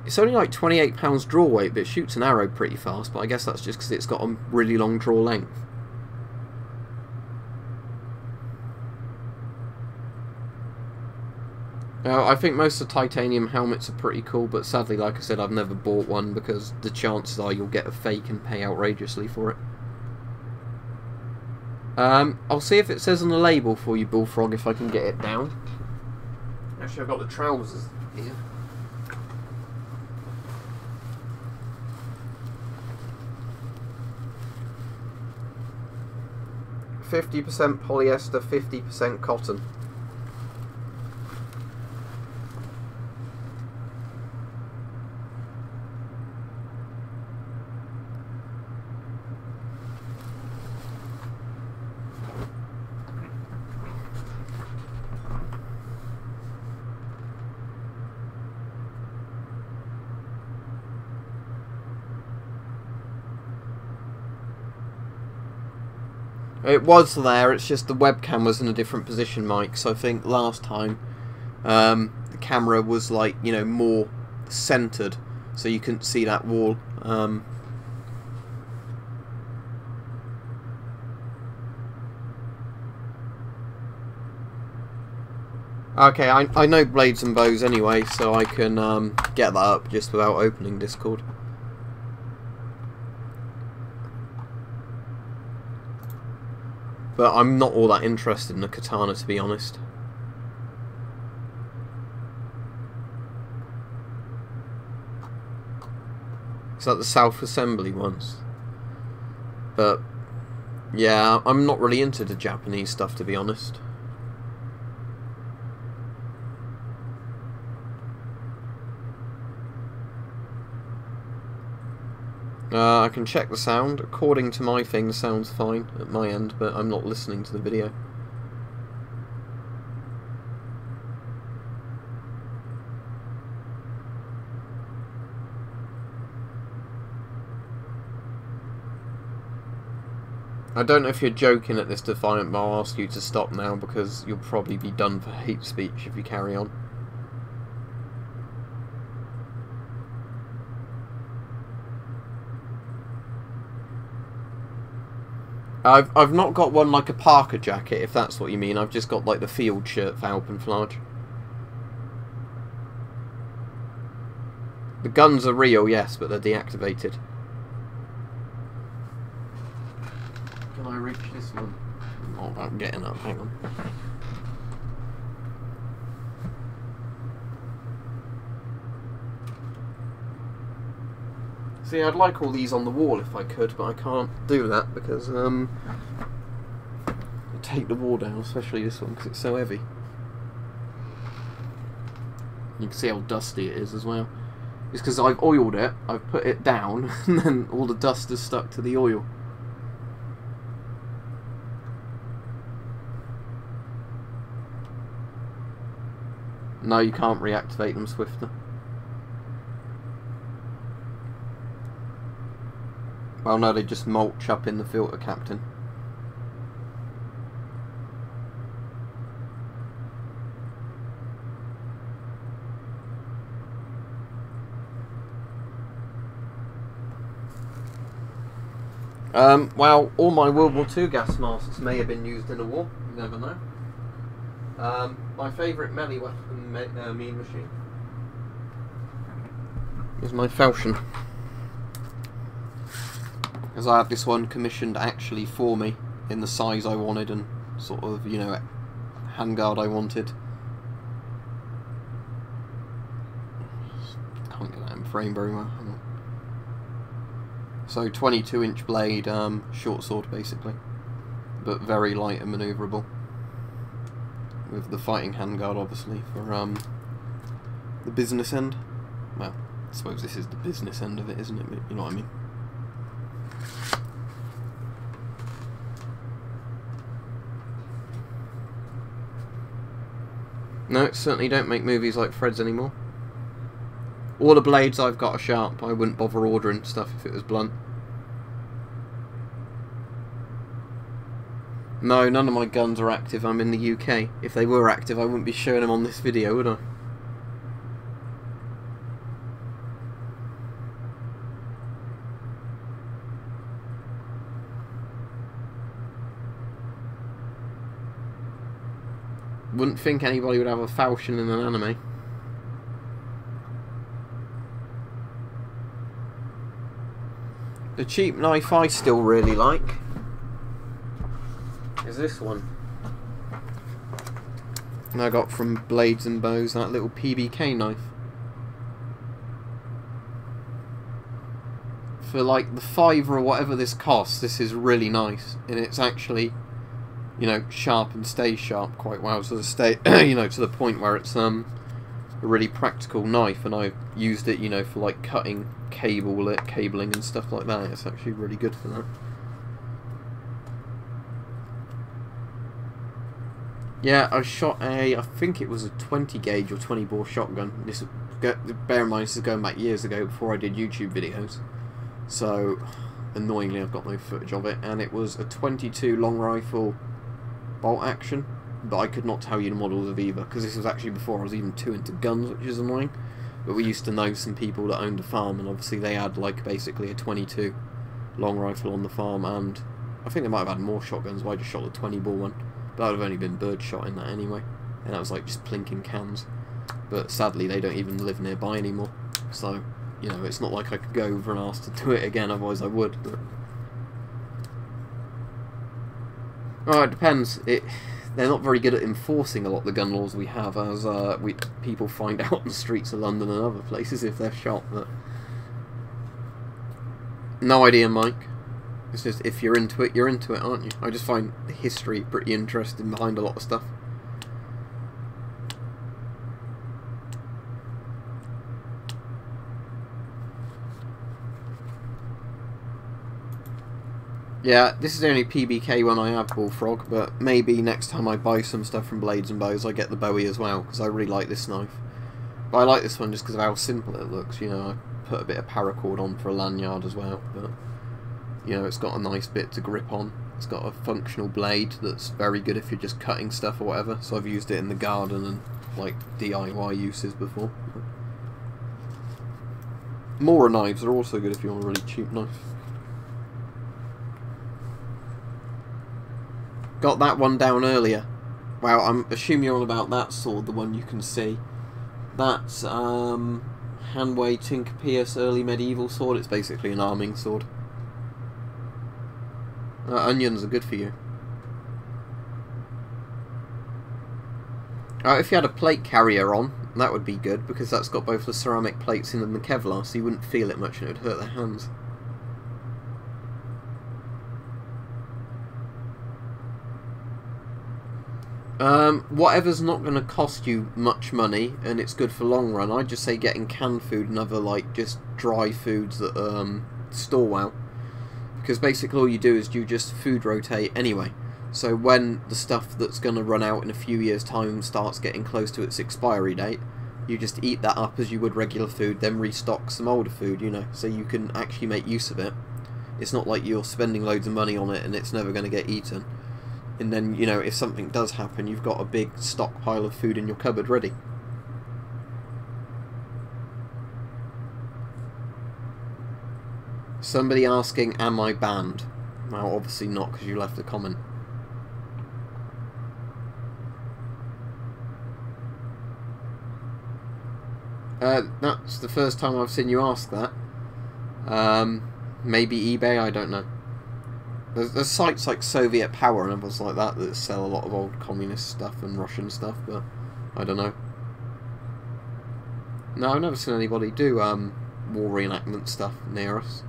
It's only like 28 pounds draw weight, but it shoots an arrow pretty fast, but I guess that's just because it's got a really long draw length. I think most of the titanium helmets are pretty cool, but sadly, like I said, I've never bought one because the chances are you'll get a fake and pay outrageously for it. I'll see if it says on the label for you, Bullfrog, if I can get it down. Actually, I've got the trousers here. 50% polyester, 50% cotton. It was there, it's just the webcam was in a different position, Mike, so I think last time the camera was like, you know, more centered, so you couldn't see that wall. Okay, I know blades and bows anyway, so I can get that up just without opening Discord. But I'm not all that interested in a katana, to be honest. Is that the self-assembly ones? But yeah, I'm not really into the Japanese stuff, to be honest. I can check the sound. According to my thing, the sound's fine at my end, but I'm not listening to the video. I don't know if you're joking at this defiant, but I'll ask you to stop now because you'll probably be done for hate speech if you carry on. I've not got one like a Parker jacket, if that's what you mean. I've just got like the field shirt for Alpenflage. The guns are real, yes, but they're deactivated. Can I reach this one? Oh, I'm getting up, hang on. See, I'd like all these on the wall if I could, but I can't do that because I take the wall down, especially this one because it's so heavy. You can see how dusty it is as well. It's because I've oiled it, I've put it down, and then all the dust is stuck to the oil. No, you can't reactivate them swifter. Well, no, they just mulch up in the filter, Captain. Well, all my World War II gas masks may have been used in a war. You never know. My favourite melee weapon, mean machine, is my falchion. Because I had this one commissioned actually for me in the size I wanted and sort of, you know, handguard I wanted. Can't get that in frame very well. So 22-inch blade, short sword basically, but very light and manoeuvrable. With the fighting handguard obviously for the business end. Well, I suppose this is the business end of it, isn't it? You know what I mean? No, certainly don't make movies like Fred's anymore. All the blades I've got are sharp. I wouldn't bother ordering stuff if it was blunt. No, none of my guns are active. I'm in the UK. If they were active, I wouldn't be showing them on this video, would I? Wouldn't think anybody would have a falchion in an anime. The cheap knife I still really like is this one. And I got from Blades and Bows, that little PBK knife. For like the $5 or whatever this costs, this is really nice, and it's actually, you know, sharp and stays sharp quite well. So you know, to the point where it's a really practical knife, and I've used it, you know, for like cutting cabling and stuff like that. It's actually really good for that. Yeah, I shot I think it was a 20 gauge or 20 bore shotgun. This, bear in mind, this is going back years ago before I did YouTube videos. So, annoyingly, I've got no footage of it. And it was a 22 long rifle bolt action, but I could not tell you the models of either, because this was actually before I was even too into guns, which is annoying. But we used to know some people that owned a farm, and obviously they had like basically a 22 long rifle on the farm, and I think they might have had more shotguns, but I just shot the 20 bore one. But that would have only been bird shot in that anyway, and that was like just plinking cans. But sadly they don't even live nearby anymore, so, you know, it's not like I could go over and ask to do it again, otherwise I would. But well, it depends. They're not very good at enforcing a lot of the gun laws we have, as people find out in the streets of London and other places if they're shot. But no idea, Mike. It's just, if you're into it, aren't you? I just find the history pretty interesting behind a lot of stuff. Yeah, this is the only PBK one I have, Bullfrog, but maybe next time I buy some stuff from Blades and Bows, I get the Bowie as well, because I really like this knife. But I like this one just because of how simple it looks, you know. I put a bit of paracord on for a lanyard as well, but, you know, it's got a nice bit to grip on. It's got a functional blade that's very good if you're just cutting stuff or whatever, so I've used it in the garden and, like, DIY uses before. Mora knives are also good if you want a really cheap knife. Got that one down earlier. Well, I'm assuming you're on about that sword, the one you can see. That's Hanway Tinker Pierce early medieval sword. It's basically an arming sword. Onions are good for you. If you had a plate carrier on, that would be good, because that's got both the ceramic plates in and the Kevlar, so you wouldn't feel it much and it would hurt their hands. Whatever's not going to cost you much money and it's good for long run, I'd just say getting canned food and other like just dry foods that store well, because basically all you do is you just food rotate anyway. So when the stuff that's going to run out in a few years time starts getting close to its expiry date, you just eat that up as you would regular food, then restock some older food, you know, so you can actually make use of it. It's not like you're spending loads of money on it and it's never going to get eaten. And then, you know, if something does happen, you've got a big stockpile of food in your cupboard ready. Somebody asking, am I banned? Well, obviously not, because you left a comment. That's the first time I've seen you ask that. Maybe eBay, I don't know. There's sites like Soviet Power and others like that that sell a lot of old communist stuff and Russian stuff, but I don't know. No, I've never seen anybody do war reenactment stuff near us.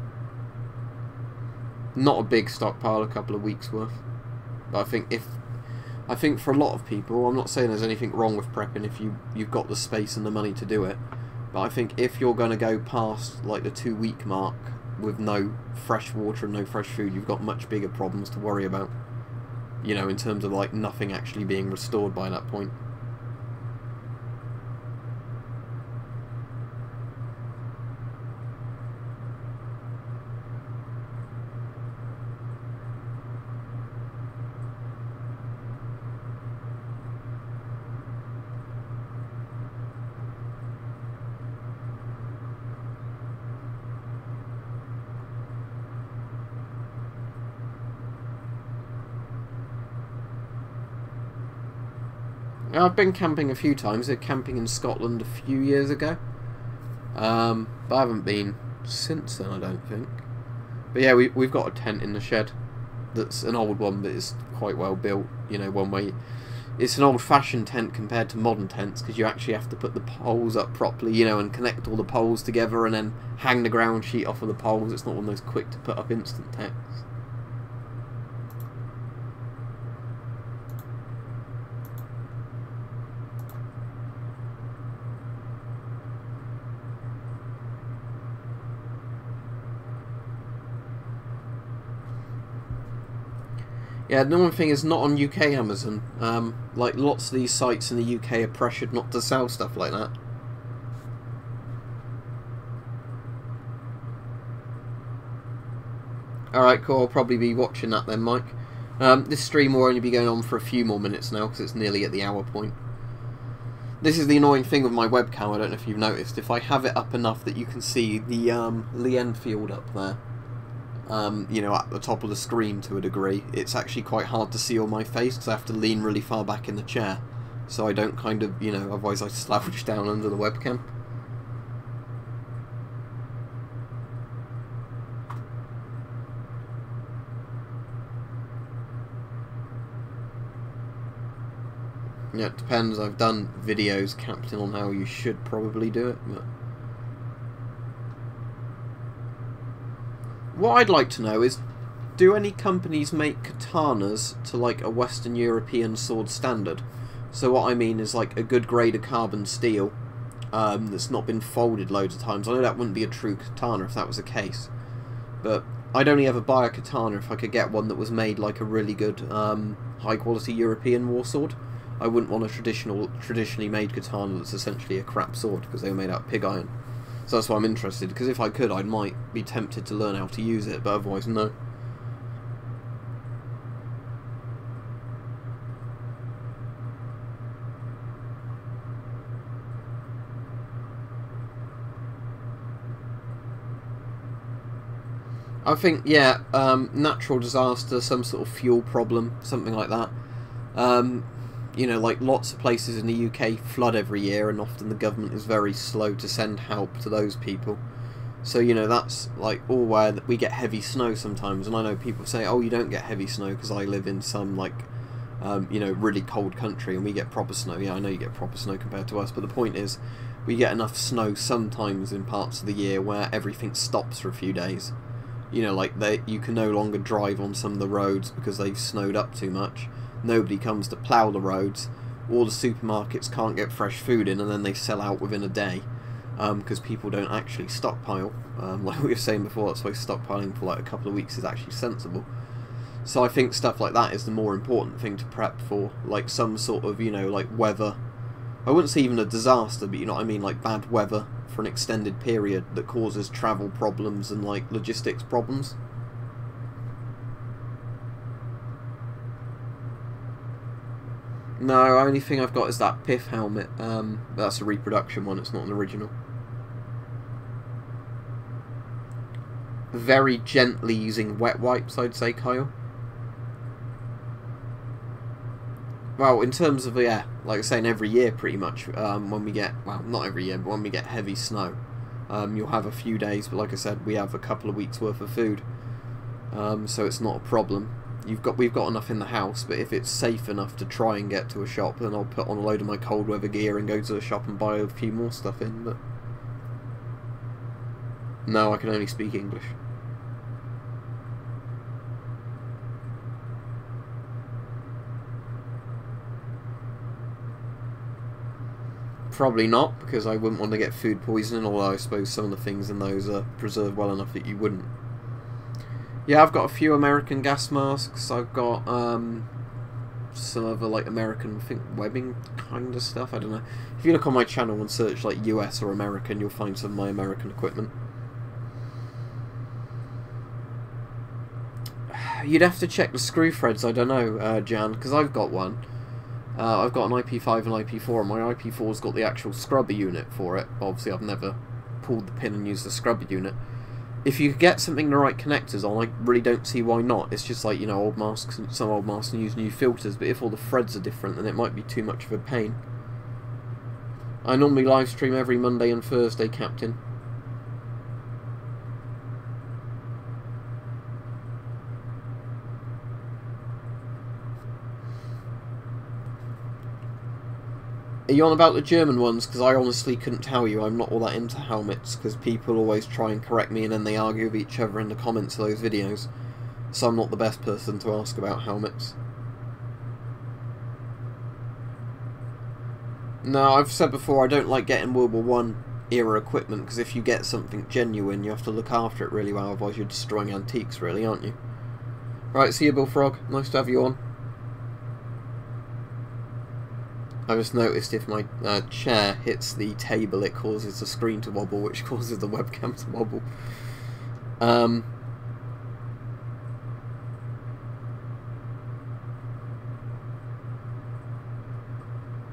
Not a big stockpile, a couple of weeks worth. But I think for a lot of people, I'm not saying there's anything wrong with prepping if you've got the space and the money to do it, but I think if you're going to go past like the 2-week mark with no fresh water and no fresh food, you've got much bigger problems to worry about, you know, in terms of like nothing actually being restored by that point. I've been camping a few times. I was camping in Scotland a few years ago, but I haven't been since then, I don't think. But yeah, we've got a tent in the shed that's an old one, but it's quite well built, you know, one way. It's an old-fashioned tent compared to modern tents, because you actually have to put the poles up properly, you know, and connect all the poles together and then hang the ground sheet off of the poles. It's not one of those quick to put up instant tents. Yeah, the one thing is not on UK Amazon. Like lots of these sites in the UK are pressured not to sell stuff like that. Alright, cool. I'll probably be watching that then, Mike. This stream will only be going on for a few more minutes now because it's nearly at the hour point. This is the annoying thing with my webcam, I don't know if you've noticed. If I have it up enough that you can see the Lee Enfield up there, you know, at the top of the screen to a degree, it's actually quite hard to see on my face because I have to lean really far back in the chair, so I don't kind of, you know, otherwise I slouch down under the webcam. Yeah, it depends. I've done videos camping on how you should probably do it, but what I'd like to know is, do any companies make katanas to like a Western European sword standard? So what I mean is like a good grade of carbon steel that's not been folded loads of times. I know that wouldn't be a true katana if that was the case, but I'd only ever buy a katana if I could get one that was made like a really good high quality European war sword. I wouldn't want a traditionally made katana that's essentially a crap sword because they were made out of pig iron. So that's why I'm interested, because if I could, I might be tempted to learn how to use it, but otherwise, no. I think, yeah, natural disaster, some sort of fuel problem, something like that. You know, like lots of places in the UK flood every year, and often the government is very slow to send help to those people. So, you know, that's like all where we get heavy snow sometimes, and I know people say, oh, you don't get heavy snow because I live in some, like, you know, really cold country and we get proper snow. Yeah, I know you get proper snow compared to us, but the point is, we get enough snow sometimes in parts of the year where everything stops for a few days. You know, like, you can no longer drive on some of the roads because they've snowed up too much. Nobody comes to plough the roads. All the supermarkets can't get fresh food in, and then they sell out within a day because people don't actually stockpile. Like we were saying before, that's why stockpiling for like a couple of weeks is actually sensible. So I think stuff like that is the more important thing to prep for, like some sort of, you know, like weather. I wouldn't say even a disaster, but you know what I mean, like bad weather for an extended period that causes travel problems and like logistics problems. No, only thing I've got is that PIF helmet. That's a reproduction one, it's not an original. Very gently using wet wipes, I'd say, Kyle. Well, in terms of, yeah, like I was saying, every year pretty much, when we get, well, not every year, but when we get heavy snow, you'll have a few days, but like I said, we have a couple of weeks worth of food, so it's not a problem. We've got enough in the house, but if it's safe enough to try and get to a shop, then I'll put on a load of my cold weather gear and go to the shop and buy a few more stuff in, but... No, I can only speak English. Probably not, because I wouldn't want to get food poisoning, although I suppose some of the things in those are preserved well enough that you wouldn't. Yeah, I've got a few American gas masks. I've got some other like American, I think, webbing kind of stuff. I don't know. If you look on my channel and search like US or American, you'll find some of my American equipment. You'd have to check the screw threads, I don't know, Jan, because I've got one. I've got an IP5 and IP4, and my IP4's got the actual scrubber unit for it. Obviously, I've never pulled the pin and used the scrubber unit. If you get something the right connectors on, I really don't see why not. It's just like, you know, old masks, and some old masks use new filters, but if all the threads are different, then it might be too much of a pain. I normally live stream every Monday and Thursday, Captain. Are you on about the German ones? Because I honestly couldn't tell you. I'm not all that into helmets, because people always try and correct me and then they argue with each other in the comments of those videos. So I'm not the best person to ask about helmets. No, I've said before, I don't like getting World War I era equipment, because if you get something genuine, you have to look after it really well, otherwise you're destroying antiques really, aren't you? Right, see you, Bill Frog. Nice to have you on. I just noticed if my chair hits the table, it causes the screen to wobble, which causes the webcam to wobble.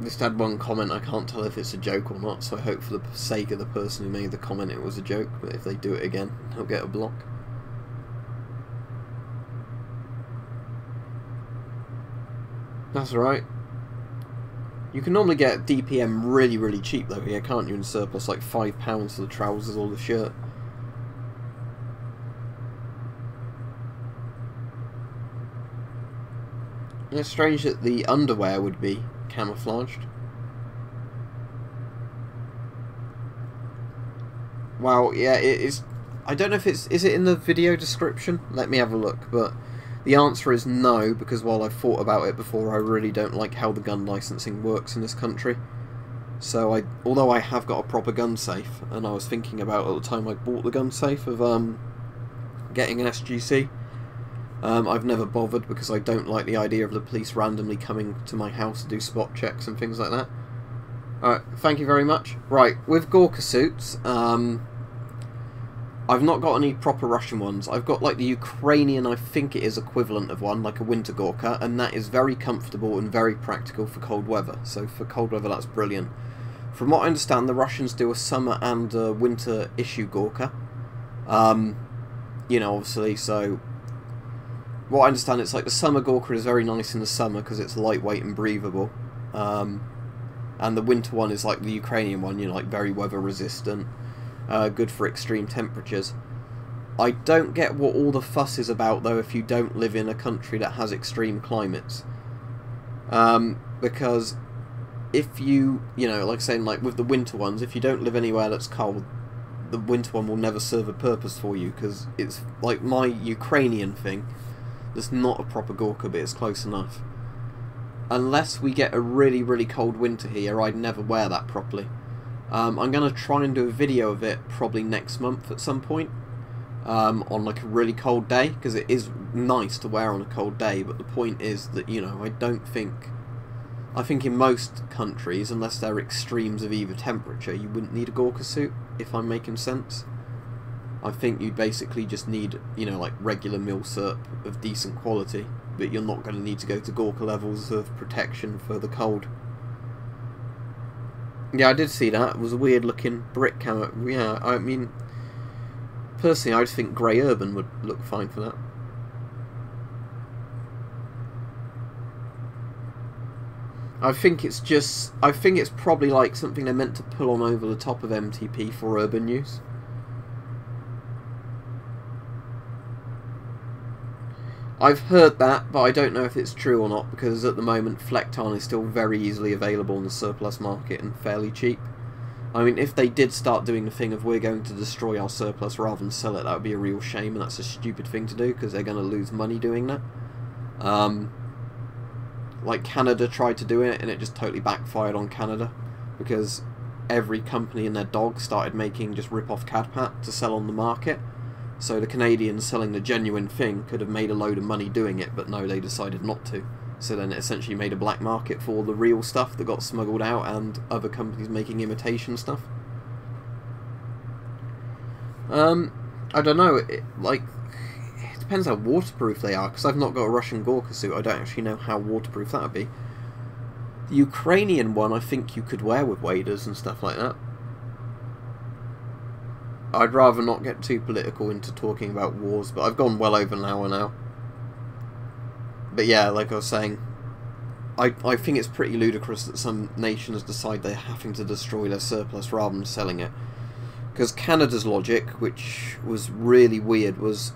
Just had one comment, I can't tell if it's a joke or not, so I hope for the sake of the person who made the comment it was a joke, but if they do it again, they'll get a block. That's right. You can normally get DPM really, really cheap though here, can't you, in surplus, like £5 for the trousers or the shirt. It's strange that the underwear would be camouflaged. Wow, yeah, it is. I don't know if is it in the video description? Let me have a look, but the answer is no, because while I've thought about it before, I really don't like how the gun licensing works in this country. So although I have got a proper gun safe, and I was thinking about at the time I bought the gun safe of getting an SGC, I've never bothered because I don't like the idea of the police randomly coming to my house to do spot checks and things like that. Alright, thank you very much. Right, with Gorka suits, I've not got any proper Russian ones. I've got like the Ukrainian, I think it is equivalent of one, like a winter Gorka, and that is very comfortable and very practical for cold weather. So for cold weather, that's brilliant. From what I understand, the Russians do a summer and a winter issue Gorka. you know, obviously, so what I understand, it's like the summer Gorka is very nice in the summer because it's lightweight and breathable, and the winter one is like the Ukrainian one, you know, like very weather resistant, good for extreme temperatures. I don't get what all the fuss is about though if you don't live in a country that has extreme climates, because if you know, like saying, like with the winter ones, if you don't live anywhere that's cold, the winter one will never serve a purpose for you, because it's like my Ukrainian thing. It's not a proper Gorka, but it's close enough. Unless we get a really, really cold winter here, I'd never wear that properly. I'm going to try and do a video of it probably next month at some point, on like a really cold day, because it is nice to wear on a cold day, but the point is that, you know, I think in most countries, unless they're extremes of either temperature, you wouldn't need a Gorka suit, if I'm making sense. I think you basically just need, you know, like regular milsurp of decent quality, but you're not going to need to go to Gorka levels of protection for the cold. Yeah, I did see that. It was a weird looking brick camo. Yeah, I mean, personally, I just think grey urban would look fine for that. I think it's probably like something they're meant to pull on over the top of MTP for urban use. I've heard that, but I don't know if it's true or not, because at the moment Flecktarn is still very easily available in the surplus market and fairly cheap. I mean, if they did start doing the thing of we're going to destroy our surplus rather than sell it, that would be a real shame, and that's a stupid thing to do, because they're going to lose money doing that. Like Canada tried to do it, and it just totally backfired on Canada, because every company and their dog started making just rip-off CAD-PAT to sell on the market. So the Canadians selling the genuine thing could have made a load of money doing it, but no, they decided not to. So then it essentially made a black market for the real stuff that got smuggled out, and other companies making imitation stuff. I don't know, it depends how waterproof they are, because I've not got a Russian Gorka suit. I don't actually know how waterproof that would be. The Ukrainian one, I think you could wear with waders and stuff like that. I'd rather not get too political into talking about wars, but I've gone well over an hour now. But yeah, like I was saying, I think it's pretty ludicrous that some nations decide they're having to destroy their surplus rather than selling it. Because Canada's logic, which was really weird, was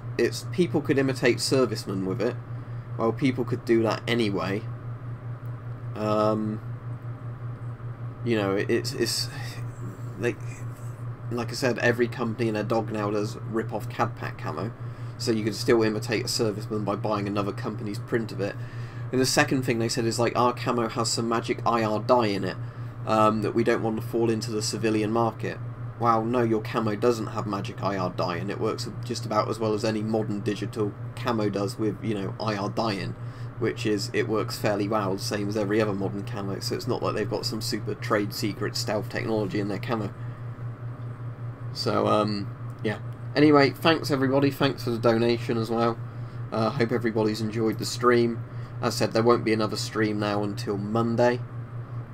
people could imitate servicemen with it. Well, people could do that anyway. You know, it's like I said, every company and their dog now does rip-off CAD-PAT camo, so you could still imitate a serviceman by buying another company's print of it. And the second thing they said is, like, our camo has some magic IR dye in it, that we don't want to fall into the civilian market. Well, no, your camo doesn't have magic IR dye, and it works just about as well as any modern digital camo does with, you know, IR dye in, which is, it works fairly well, the same as every other modern camo, so it's not like they've got some super trade secret stealth technology in their camo. So, yeah. Anyway, thanks everybody, thanks for the donation as well. Hope everybody's enjoyed the stream. As I said, there won't be another stream now until Monday.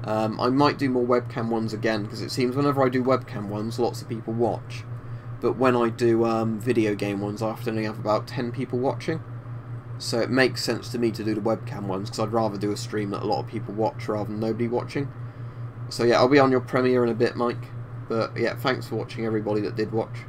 I might do more webcam ones again, because it seems whenever I do webcam ones, lots of people watch. But when I do video game ones, I often only have about 10 people watching. So it makes sense to me to do the webcam ones, because I'd rather do a stream that a lot of people watch rather than nobody watching. So yeah, I'll be on your premiere in a bit, Mike. But yeah, thanks for watching everybody that did watch.